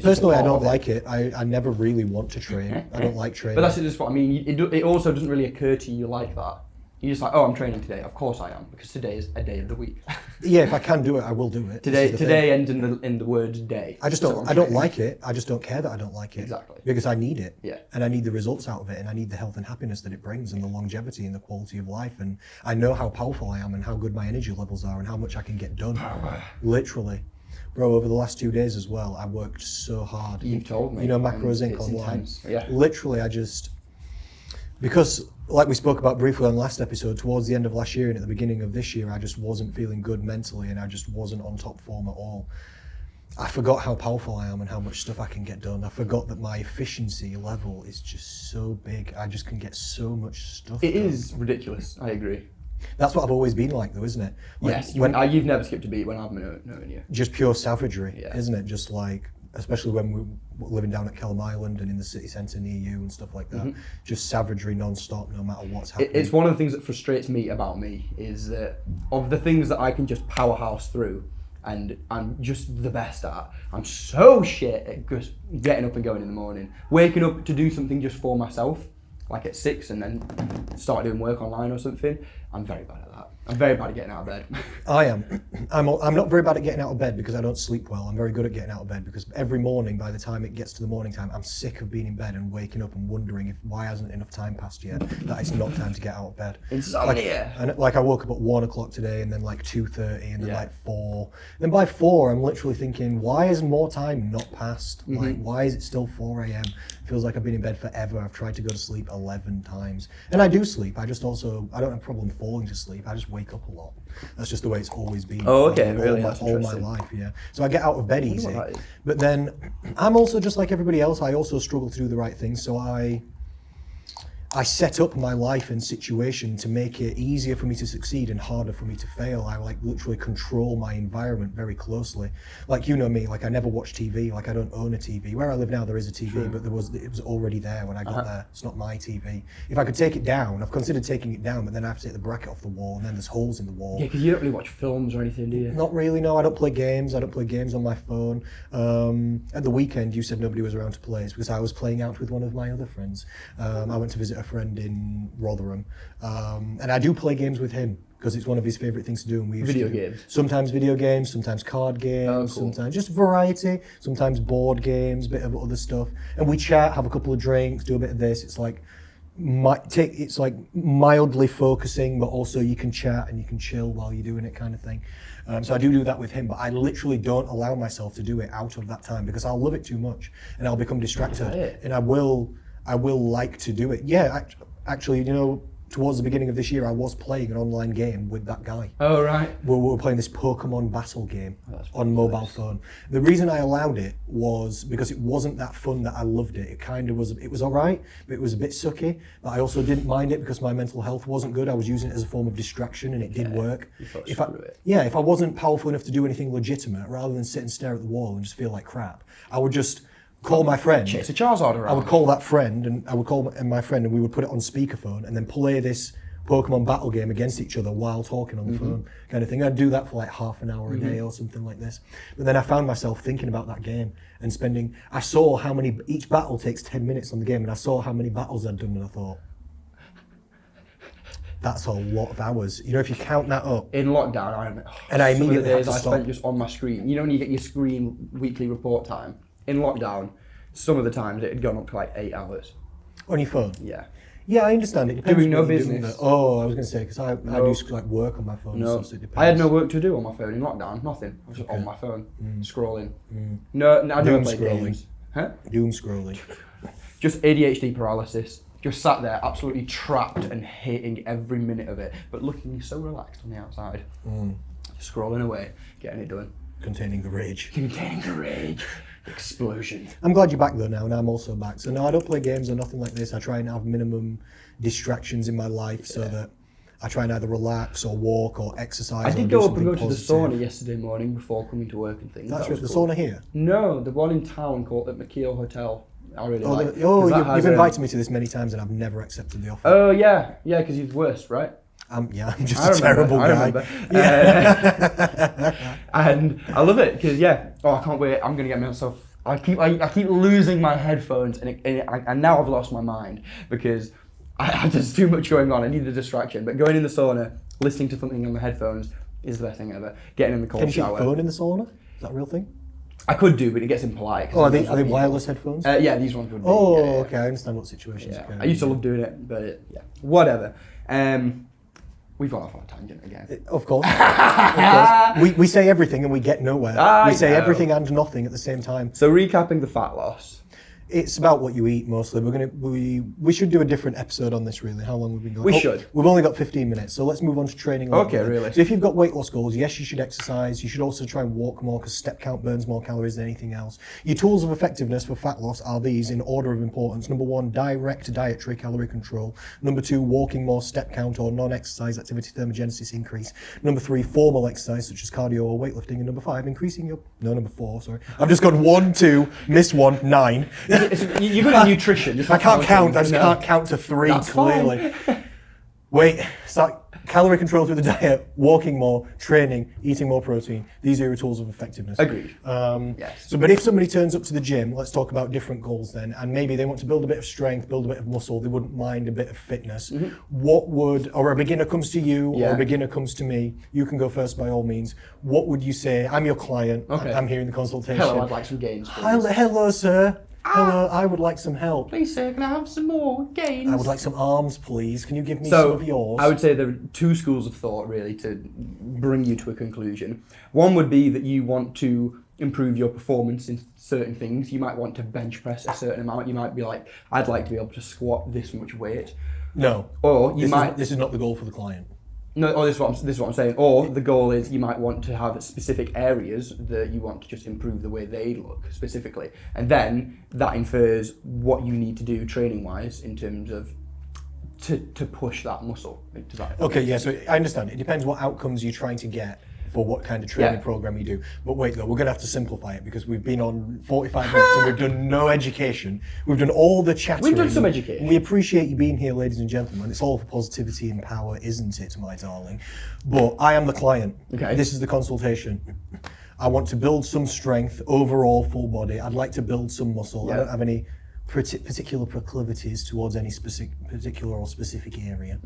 Personally, I don't like it. I never really want to train. I don't like training. But that's just what I mean. It also doesn't really occur to you like that. You're just like, oh, I'm training today. Of course I am, because today is a day of the week. Yeah, if I can do it, I will do it. Today ends in the word day. I don't like it. I just don't care that I don't like it. Exactly. Because I need it. Yeah. And I need the results out of it, and I need the health and happiness that it brings, and the longevity and the quality of life. And I know how powerful I am, and how good my energy levels are, and how much I can get done. Literally. Bro, over the last 2 days as well, I worked so hard. You've told me. Macros Inc. online. Intense. Yeah. Literally, because like we spoke about briefly on last episode, towards the end of last year and at the beginning of this year, I just wasn't feeling good mentally, and I just wasn't on top form at all. I forgot how powerful I am and how much stuff I can get done. I forgot that my efficiency level is just so big. I just can get so much stuff done. It is ridiculous. I agree. That's what I've always been like, though, isn't it? Like, yes. You've never skipped a beat when I've known you. Just pure savagery, isn't it? Just like, especially when we were living down at Kelham Island and in the city centre near you and stuff like that. Just savagery non-stop, no matter what's happening. It's one of the things that frustrates me about me, is that of the things that I can just powerhouse through and I'm just the best at, I'm so shit at just getting up and going in the morning. Waking up to do something just for myself, like at 6, and then start doing work online or something. I'm very bad at that. I'm very bad at getting out of bed. I am. I'm not very bad at getting out of bed because I don't sleep well. I'm very good at getting out of bed because every morning, by the time it gets to the morning time, I'm sick of being in bed and waking up and wondering why hasn't enough time passed yet, that it's not time to get out of bed. Insomnia. Like I woke up at 1 o'clock today, and then like 2:30, and then like 4. Then by 4, I'm literally thinking, why has more time not passed? Like, why is it still 4 a.m.? Feels like I've been in bed forever. I've tried to go to sleep 11 times. And I do sleep. I don't have a problem falling to sleep. I just wake up a lot. That's just the way it's always been. Oh, okay, really? All my life, yeah. So I get out of bed easy. But then I'm also just like everybody else. I also struggle to do the right things. So I I set up my life and situation to make it easier for me to succeed and harder for me to fail. I like literally control my environment very closely. Like, you know me, like I never watch TV, like I don't own a TV. Where I live now there is a TV, but it was already there when I got there. It's not my TV. If I could take it down, I've considered taking it down, but then I have to take the bracket off the wall and then there's holes in the wall. Yeah, because you don't really watch films or anything, do you? Not really, no. I don't play games. I don't play games on my phone. At the weekend, you said nobody was around to play. It's because I was playing out with one of my other friends. I went to visit a friend in Rotherham, and I do play games with him because it's one of his favourite things to do. And we used Video to do games? Sometimes video games, sometimes card games, cool. sometimes just variety, sometimes board games, bit of other stuff. And we chat, have a couple of drinks, do a bit of this. It's like it's like mildly focusing, but also you can chat and you can chill while you're doing it, kind of thing. So I do that with him, but I literally don't allow myself to do it out of that time because I'll love it too much and I'll become distracted, and I will like to do it. Yeah, actually, you know, towards the beginning of this year, I was playing an online game with that guy. Oh, right. We were playing this Pokemon battle game on mobile phone. The reason I allowed it was because it wasn't that fun that I loved it. It kind of was, it was all right, but it was a bit sucky. But I also didn't mind it because my mental health wasn't good. I was using it as a form of distraction and it did work. If I wasn't powerful enough to do anything legitimate, rather than sit and stare at the wall and just feel like crap, I would just call my friend. Chase a Charizard around. I would call that friend, and I would call my friend, and we would put it on speakerphone, and then play this Pokemon battle game against each other while talking on the phone, kind of thing. I'd do that for like half an hour a day or something like this. But then I found myself thinking about that game and I saw how many, each battle takes 10 minutes on the game, and I saw how many battles I'd done, and I thought, that's a lot of hours. You know, if you count that up. In lockdown, I immediately had to I stop. spent just on my screen. You know when you get your screen weekly report time? In lockdown, some of the times it had gone up to like 8 hours. On your phone? Yeah. Yeah, I understand. It depends. Doing no what you're doing business. there. Oh, I was going to say, because I do like work on my phone. No, So it depends. I had no work to do on my phone in lockdown. Nothing. I was just on my phone, scrolling. No, I don't play games. Huh? Doom scrolling. Just ADHD paralysis. Just sat there, absolutely trapped and hating every minute of it, but looking so relaxed on the outside. Just scrolling away, getting it done. Containing the rage. Containing the rage. Explosion. I'm glad you're back though now, and I'm also back. So no, I don't play games or nothing like this. I try and have minimum distractions in my life so that I try and either relax or walk or exercise. I did go up and go to the sauna yesterday morning before coming to work and things. That's that the cool. sauna here? No, the one in town called at McKeel Hotel. I really like. You've invited me to this many times and I've never accepted the offer. Oh yeah, because he's worst, right? I'm just a terrible guy. I remember. And I love it because I can't wait. I'm gonna get myself. I keep losing my headphones and now I've lost my mind because there's too much going on. I need a distraction. But going in the sauna, listening to something on the headphones is the best thing ever. Getting in the cold shower. Can you keep your phone in the sauna? Is that a real thing? I could do, but it gets impolite. Oh, are they wireless headphones? Yeah, these ones would be. Oh, okay. I understand what situations. Yeah. I used to love doing it, but whatever. We've gone off on a tangent again. Of course. Of course. We say everything and we get nowhere. We say everything and nothing at the same time. So recapping the fat loss. It's about what you eat mostly. We should do a different episode on this really. How long have we been going? We should. We've only got 15 minutes, so let's move on to training. Okay, really. So if you've got weight loss goals, yes, you should exercise. You should also try and walk more because step count burns more calories than anything else. Your tools of effectiveness for fat loss are these in order of importance. Number 1, direct dietary calorie control. Number 2, walking more, step count or non-exercise activity thermogenesis increase. Number 3, formal exercise such as cardio or weightlifting. And number 5, increasing your... number 4, sorry. I've just gone 1, 2, missed 1, 9. You're good at nutrition. I can't count. I just can't count to 3 That's clearly. Wait, start calorie control through the diet, walking more, training, eating more protein. These are your tools of effectiveness. Agreed. Yes. So, but if somebody turns up to the gym, let's talk about different goals then, and maybe they want to build a bit of strength, build a bit of muscle, they wouldn't mind a bit of fitness. Or a beginner comes to you, or a beginner comes to me, you can go first by all means. What would you say? I'm your client, I'm here in the consultation. Hello, I'd like some gains. Hello, sir. Hello, I would like some help. Please, sir, can I have some more gains? I would like some arms, please. Can you give me some of yours? I would say there are 2 schools of thought, really, to bring you to a conclusion. One would be that you want to improve your performance in certain things. You might want to bench press a certain amount. You might be like, I'd like to be able to squat this much weight. No. Or This is not the goal for the client. No, this is what I'm saying. Or the goal is you might want to have specific areas that you want to just improve the way they look specifically, and then that infers what you need to do training-wise in terms of to push that muscle. Does that Okay, yeah, so I understand. It depends what outcomes you're trying to get for what kind of training Yeah. program you do. But wait, though, we're going to have to simplify it because we've been on 45 minutes and we've done no education. We've done all the chattering. We've done some education. We appreciate you being here, ladies and gentlemen. It's all for positivity and power, isn't it, my darling? But I am the client. Okay. This is the consultation. I want to build some strength, overall full body. I'd like to build some muscle. I Yeah. don't have any particular proclivities towards any particular or specific area.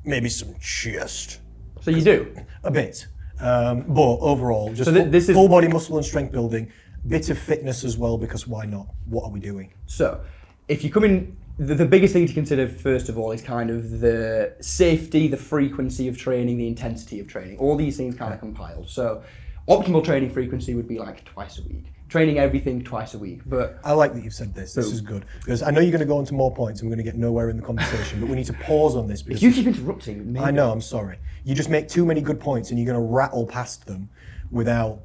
Maybe some chest. So you do? A bit. But overall, just So this is- full body muscle and strength building, bit of fitness as well, because why not? What are we doing? So, if you come in, the biggest thing to consider first of all is kind of the safety, the frequency of training, the intensity of training. All these things kind of compiled. So, optimal training frequency would be like twice a week. Training everything twice a week. But I like that you've said this. This is good. Because I know you're going to go into more points and we're going to get nowhere in the conversation, but we need to pause on this. Because if you keep interrupting, maybe. I know, I'm sorry. You just make too many good points and you're going to rattle past them without,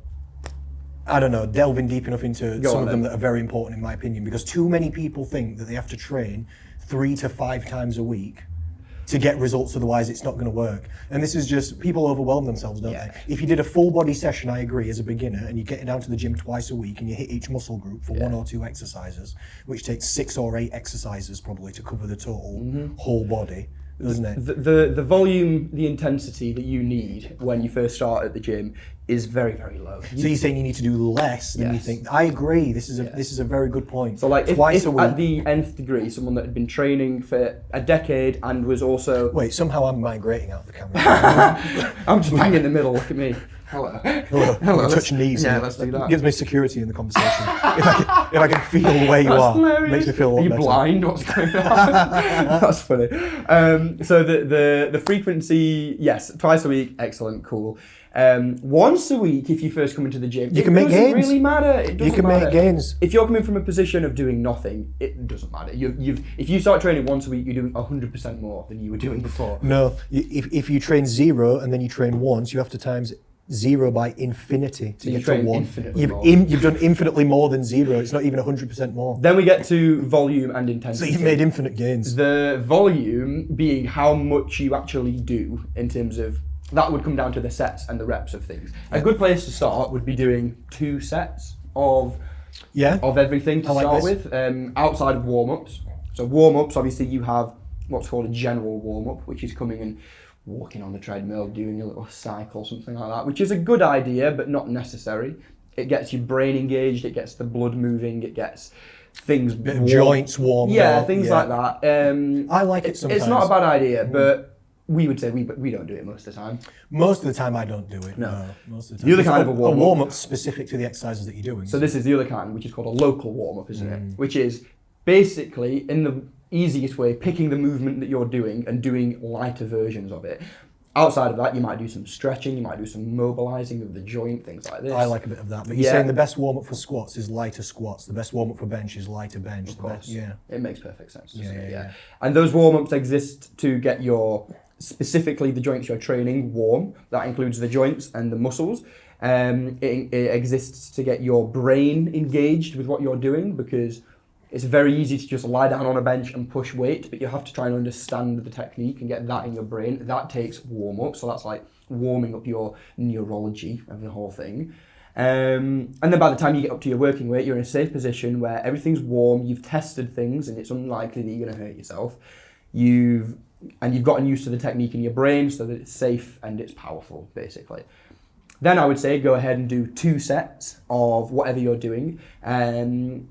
I don't know, delving deep enough into Go some on of them then. that are very important in my opinion. Because too many people think that they have to train 3 to 5 times a week to get results, otherwise it's not going to work. And this is just, people overwhelm themselves, don't Yeah. they? If you did a full body session, I agree, as a beginner, and you get down to the gym twice a week and you hit each muscle group for 1 or 2 exercises, which takes 6 or 8 exercises probably to cover the total whole body, doesn't it? The volume, the intensity that you need when you first start at the gym is very, very low. So you're saying you need to do less than you Yes. think. I agree. This is a very good point. So like twice if a week. at the nth degree, someone that had been training for a decade and was also... Wait, somehow I'm migrating out of the camera. I'm just bang in the middle, look at me. Hello. Hello. let's- Touch knees. Yeah, here. let's do that. Gives me security in the conversation. if I can feel where you That's are, hilarious. makes me feel a lot Are you better. blind? What's going on? That's funny. So the frequency, yes, twice a week, excellent, cool. Once a week, if you first come into the gym, You can make doesn't gains. really matter. It doesn't You can matter. make gains. If you're coming from a position of doing nothing, it doesn't matter. If you start training once a week, you're doing 100% more than you were doing before. No, if you train 0 and then you train once, you have to times 0 by infinity to you get to train 1. infinitely more. You've done infinitely more than 0. It's not even 100% more. Then we get to volume and So intensity. you've made infinite gains. The volume being how much you actually do in terms of, that would come down to the sets and the reps of things. A good place to start would be doing 2 sets of Yeah. everything to I like start this. with, outside of warm-ups. So warm-ups, obviously you have what's called a general warm-up, which is coming and walking on the treadmill, doing a little cycle, something like that, which is a good idea, but not necessary. It gets your brain engaged, it gets the blood moving, it gets things Bit of joints warmed Yeah, up, things yeah. like that. I like it sometimes. It's not a bad idea, but we would say we don't do it most of the time. Most of the time I don't do it. No. Most of the time. The other It's kind of a warm-up. warm-up specific to the exercises that you're doing. So this is the other kind, which is called a local warm-up, isn't it? Which is basically, in the easiest way, picking the movement that you're doing and doing lighter versions of it. Outside of that, you might do some stretching, you might do some mobilizing of the joint, things like this. I like a bit of that. But you're Yeah. saying the best warm-up for squats is lighter squats. The best warm-up for bench is lighter bench. Of course. Yeah. It makes perfect sense, doesn't it? Yeah. And those warm-ups exist to get specifically the joints you're training warm. That includes the joints and the muscles. It exists to get your brain engaged with what you're doing, because it's very easy to just lie down on a bench and push weight, but you have to try and understand the technique and get that in your brain. That takes warm-up, so that's like warming up your neurology of the whole thing. And then by the time you get up to your working weight, you're in a safe position where everything's warm, you've tested things, and it's unlikely that you're going to hurt yourself. You've gotten used to the technique in your brain so that it's safe and it's powerful, basically. Then I would say go ahead and do 2 sets of whatever you're doing. And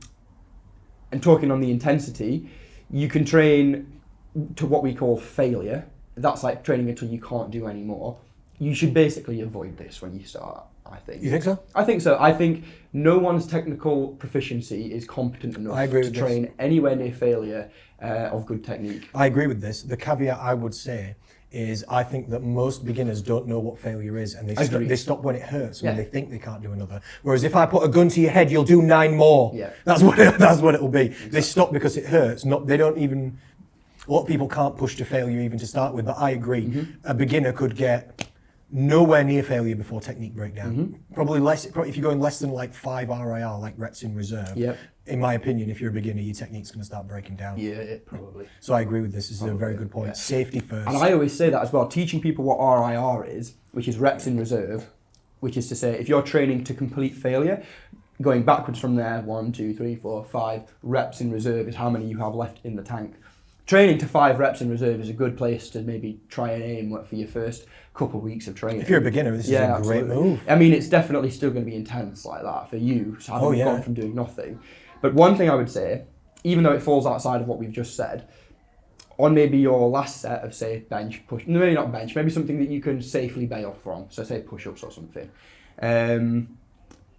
talking on the intensity, you can train to what we call failure. That's like training until you can't do anymore. You should basically avoid this when you start, I think. You think so? I think so. I think no one's technical proficiency is competent enough I agree to with this. train anywhere near failure of good technique. I agree with this. The caveat I would say is I think that most beginners don't know what failure is, and Agreed. they stop when it hurts, and Yeah. they think they can't do another. Whereas if I put a gun to your head, you'll do 9 more. Yeah. That's what it'll be. They stop because it hurts. They don't even. A lot of people can't push to failure even to start with, but I agree. A beginner could get nowhere near failure before technique breakdown. Probably less, if you're going less than like 5 RIR, like reps in reserve, Yep. in my opinion, if you're a beginner, your technique's going to start breaking down. Yeah, probably. So I agree with this. This is a very good point. Yeah. Safety first. And I always say that as well, teaching people what RIR is, which is reps in reserve, which is to say, if you're training to complete failure, going backwards from there, 1, 2, 3, 4, 5 reps in reserve is how many you have left in the tank. Training to 5 reps in reserve is a good place to maybe try and aim for your first couple of weeks of training. If you're a beginner, this is a great move. I mean, it's definitely still going to be intense like that for you, so having gone from doing nothing. But one thing I would say, even though it falls outside of what we've just said, on maybe your last set of, say, bench, push, no, maybe not bench, maybe something that you can safely bail from, so say push-ups or something.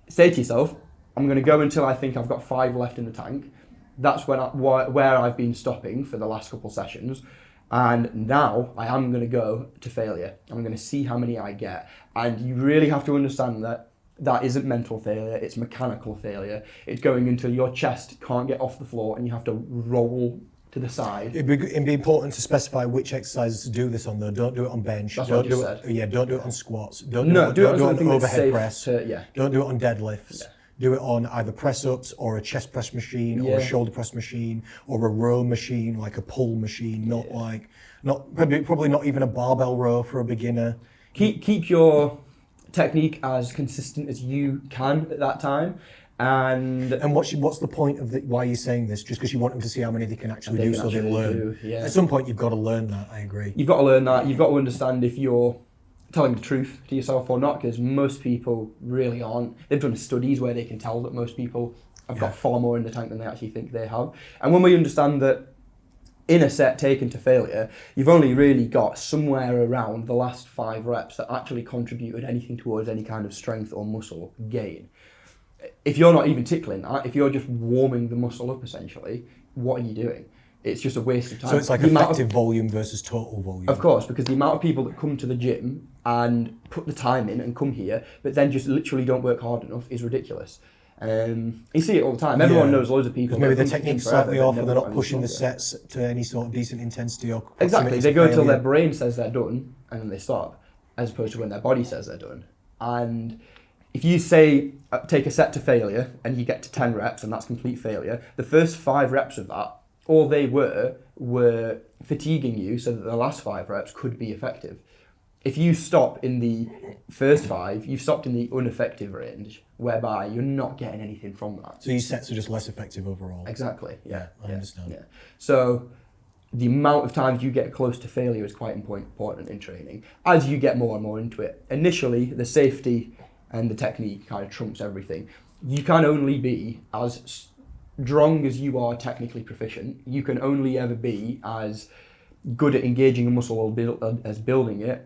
Say to yourself, I'm going to go until I think I've got 5 left in the tank. That's where I've been stopping for the last couple sessions. And now I am going to go to failure. I'm going to see how many I get. And you really have to understand that that isn't mental failure, it's mechanical failure. It's going until your chest can't get off the floor and you have to roll to the side. It'd be important to specify which exercises to do this on, though. Don't do it on bench. That's don't what I just do it, said. Yeah, don't do it on squats. Don't do it on on something that's overhead safe press. to- Don't do it on deadlifts. Yeah. Do it on either press-ups or a chest press machine or a shoulder press machine or a row machine, like a pull machine, probably not even a barbell row for a beginner. Keep your technique as consistent as you can at that time. And what's the point of why you're saying this? Just because you want them to see how many they can actually do so they learn. At some point you've got to learn that, I agree. You've got to learn that. You've got to understand if you're telling the truth to yourself or not, because most people really aren't. They've done studies where they can tell that most people have got far more in the tank than they actually think they have. And when we understand that in a set taken to failure, you've only really got somewhere around the last 5 reps that actually contributed anything towards any kind of strength or muscle gain. If you're not even tickling that, if you're just warming the muscle up essentially, what are you doing? It's just a waste of time. So it's like effective volume versus total volume. Of course, because the amount of people that come to the gym and put the time in and come here, but then just literally don't work hard enough is ridiculous. You see it all the time. Everyone knows loads of people. Maybe the technique's slightly off, or they're not pushing the sets to any sort of decent intensity or exactly. They go until their brain says they're done, and then they stop, as opposed to when their body says they're done. And if you say take a set to failure and you get to 10 reps and that's complete failure, the first 5 reps of that, all they were fatiguing you so that the last 5 reps could be effective. If you stop in the first 5, you've stopped in the ineffective range, whereby you're not getting anything from that. So your sets are just less effective overall. Exactly, yeah. I understand. Yeah. So the amount of times you get close to failure is quite important in training. As you get more and more into it, initially the safety and the technique kind of trumps everything. You can only be as strong as you are technically proficient. You can only ever be as good at engaging a muscle as building it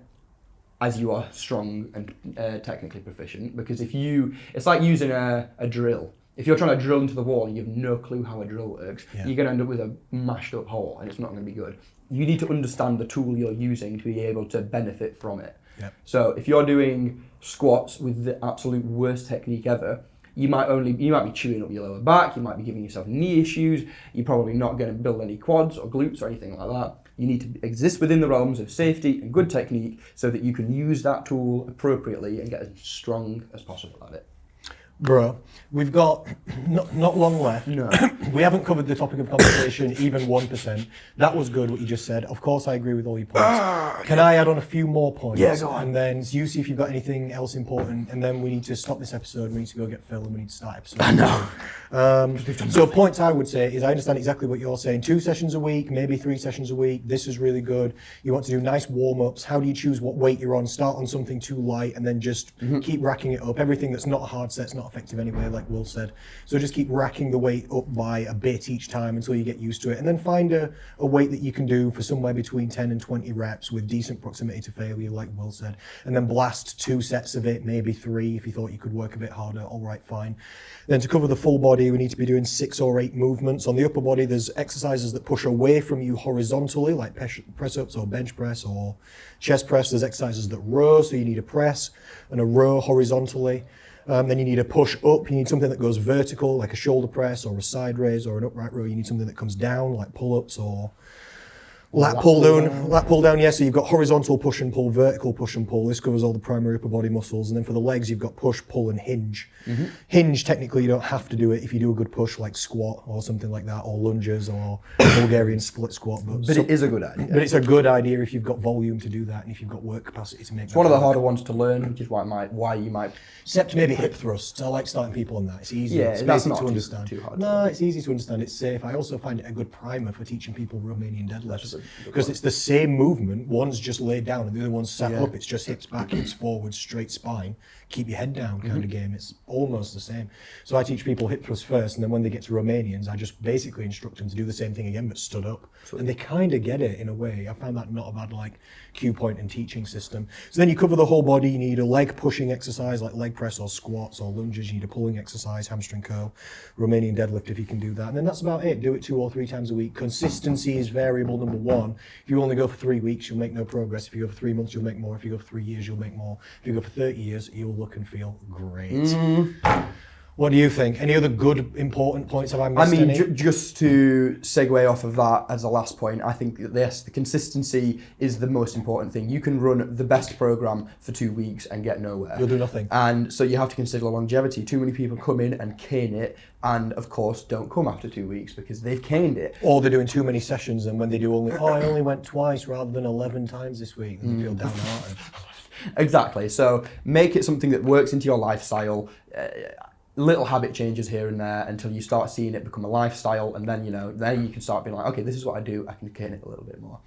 as you are strong and technically proficient. Because it's like using a drill. If you're trying to drill into the wall and you have no clue how a drill works, you're going to end up with a mashed up hole and it's not going to be good. You need to understand the tool you're using to be able to benefit from it. Yep. So if you're doing squats with the absolute worst technique ever, you might be chewing up your lower back, you might be giving yourself knee issues, you're probably not going to build any quads or glutes or anything like that. You need to exist within the realms of safety and good technique so that you can use that tool appropriately and get as strong as possible at it. Bro, we've got not long left. No. We haven't covered the topic of conversation, even 1%. That was good, what you just said. Of course, I agree with all your points. Can I add on a few more points? Yeah, go on. And then you see if you've got anything else important, and then we need to stop this episode, we need to go get Phil, and we need to start episode. I know. So points I would say is I understand exactly what you're saying. 2 sessions a week, maybe 3 sessions a week. This is really good. You want to do nice warm-ups. How do you choose what weight you're on? Start on something too light and then just keep racking it up. Everything that's not a hard set's not effective anyway, like Will said. So just keep racking the weight up by a bit each time until you get used to it. And then find a weight that you can do for somewhere between 10 and 20 reps with decent proximity to failure, like Will said. And then blast 2 sets of it, maybe 3 if you thought you could work a bit harder. All right, fine. Then to cover the full body, we need to be doing 6 or 8 movements. On the upper body, there's exercises that push away from you horizontally, like press-ups or bench press or chest press. There's exercises that row, so you need a press and a row horizontally. Then you need a push up. You need something that goes vertical, like a shoulder press or a side raise or an upright row. You need something that comes down, like pull-ups or Lat pull down, yeah, so you've got horizontal push and pull, vertical push and pull. This covers all the primary upper body muscles. And then for the legs, you've got push, pull, and hinge. Hinge, technically, you don't have to do it if you do a good push like squat or something like that, or lunges or Bulgarian split squat. But it is a good idea. But it's a good idea if you've got volume to do that and if you've got work capacity to make It's one of the harder ones to learn, which is why you might... Except maybe hip thrusts. I like starting people on that. It's easy. Yeah, it's that's basic not to understand. too hard. No, it's easy to understand. It's safe. I also find it a good primer for teaching people Romanian deadlifts because it's the same movement. One's just laid down and the other one's sat up. It's just hips back, hips forward, straight spine. Keep your head down kind of game. It's almost the same. So I teach people hip thrusts first, and then when they get to Romanians, I just basically instruct them to do the same thing again but stood up. And they kind of get it in a way. I found that not a bad cue point and teaching system. So then you cover the whole body. You need a leg pushing exercise like leg press or squats or lunges. You need a pulling exercise, hamstring curl, Romanian deadlift if you can do that. And then that's about it. Do it 2 or 3 times a week. Consistency is variable, number one. If you only go for 3 weeks, you'll make no progress. If you go for 3 months, you'll make more. If you go for 3 years, you'll make more. If you go for 30 years, you'll look and feel great. What do you think? Any other good, important points have I missed? I mean, just to segue off of that as a last point, I think that the consistency is the most important thing. You can run the best program for 2 weeks and get nowhere. You'll do nothing. And so you have to consider longevity. Too many people come in and cane it, and of course don't come after 2 weeks because they've caned it. Or they're doing too many sessions, and when they do I only went twice rather than 11 times this week, and they feel downhearted. Exactly. So make it something that works into your lifestyle. Little habit changes here and there until you start seeing it become a lifestyle, and then then you can start being like, okay, this is what I do. I can cane it a little bit more.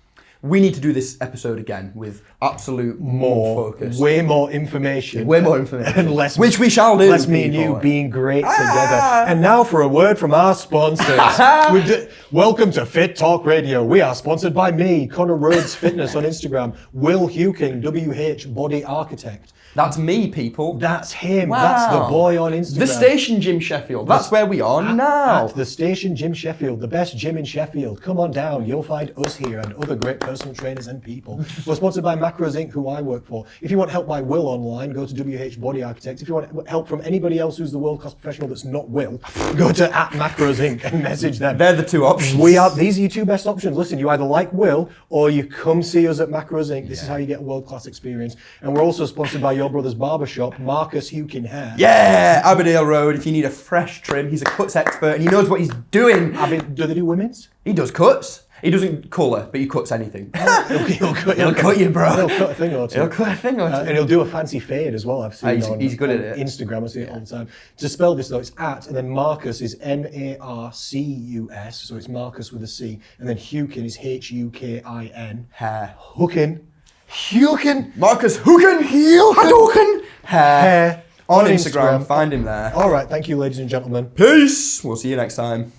We need to do this episode again with absolute more focus, way more information, and less, which we shall do. Less me and you being great together. And now for a word from our sponsors. Welcome to Fit Talk Radio. We are sponsored by me, Connor Rhodes Fitness on Instagram, Will Huking, WH Body Architect. That's me, people. That's him. Wow. That's the boy on Instagram. The Station Gym Sheffield. That's where we are now. At the Station Gym Sheffield, the best gym in Sheffield. Come on down. You'll find us here and other great personal trainers and people. We're sponsored by Macros Inc., who I work for. If you want help by Will online, go to WH Body Architect. If you want help from anybody else who's the world-class professional that's not Will, go to @Macros Inc. and message them. They're the 2 options. These are your 2 best options. Listen, you either like Will or you come see us at Macros Inc. This is how you get a world-class experience. And we're also sponsored by your brother's barbershop, Marcus Hukin Hair. Yeah, Aberdale Road. If you need a fresh trim, he's a cuts expert and he knows what he's doing. Do they do women's? He does cuts. He doesn't colour, but he cuts anything. He'll cut you, bro. He'll cut a thing or two. And he'll do a fancy fade as well. I've seen he's good at it. Instagram. I see it all the time. To spell this though, it's @ and then Marcus is Marcus, so it's Marcus with a C, and then Hukin is HUKIN. Hair. Hukin. Marcus Hukin. Hair. On Instagram. Find him there. All right. Thank you, ladies and gentlemen. Peace. We'll see you next time.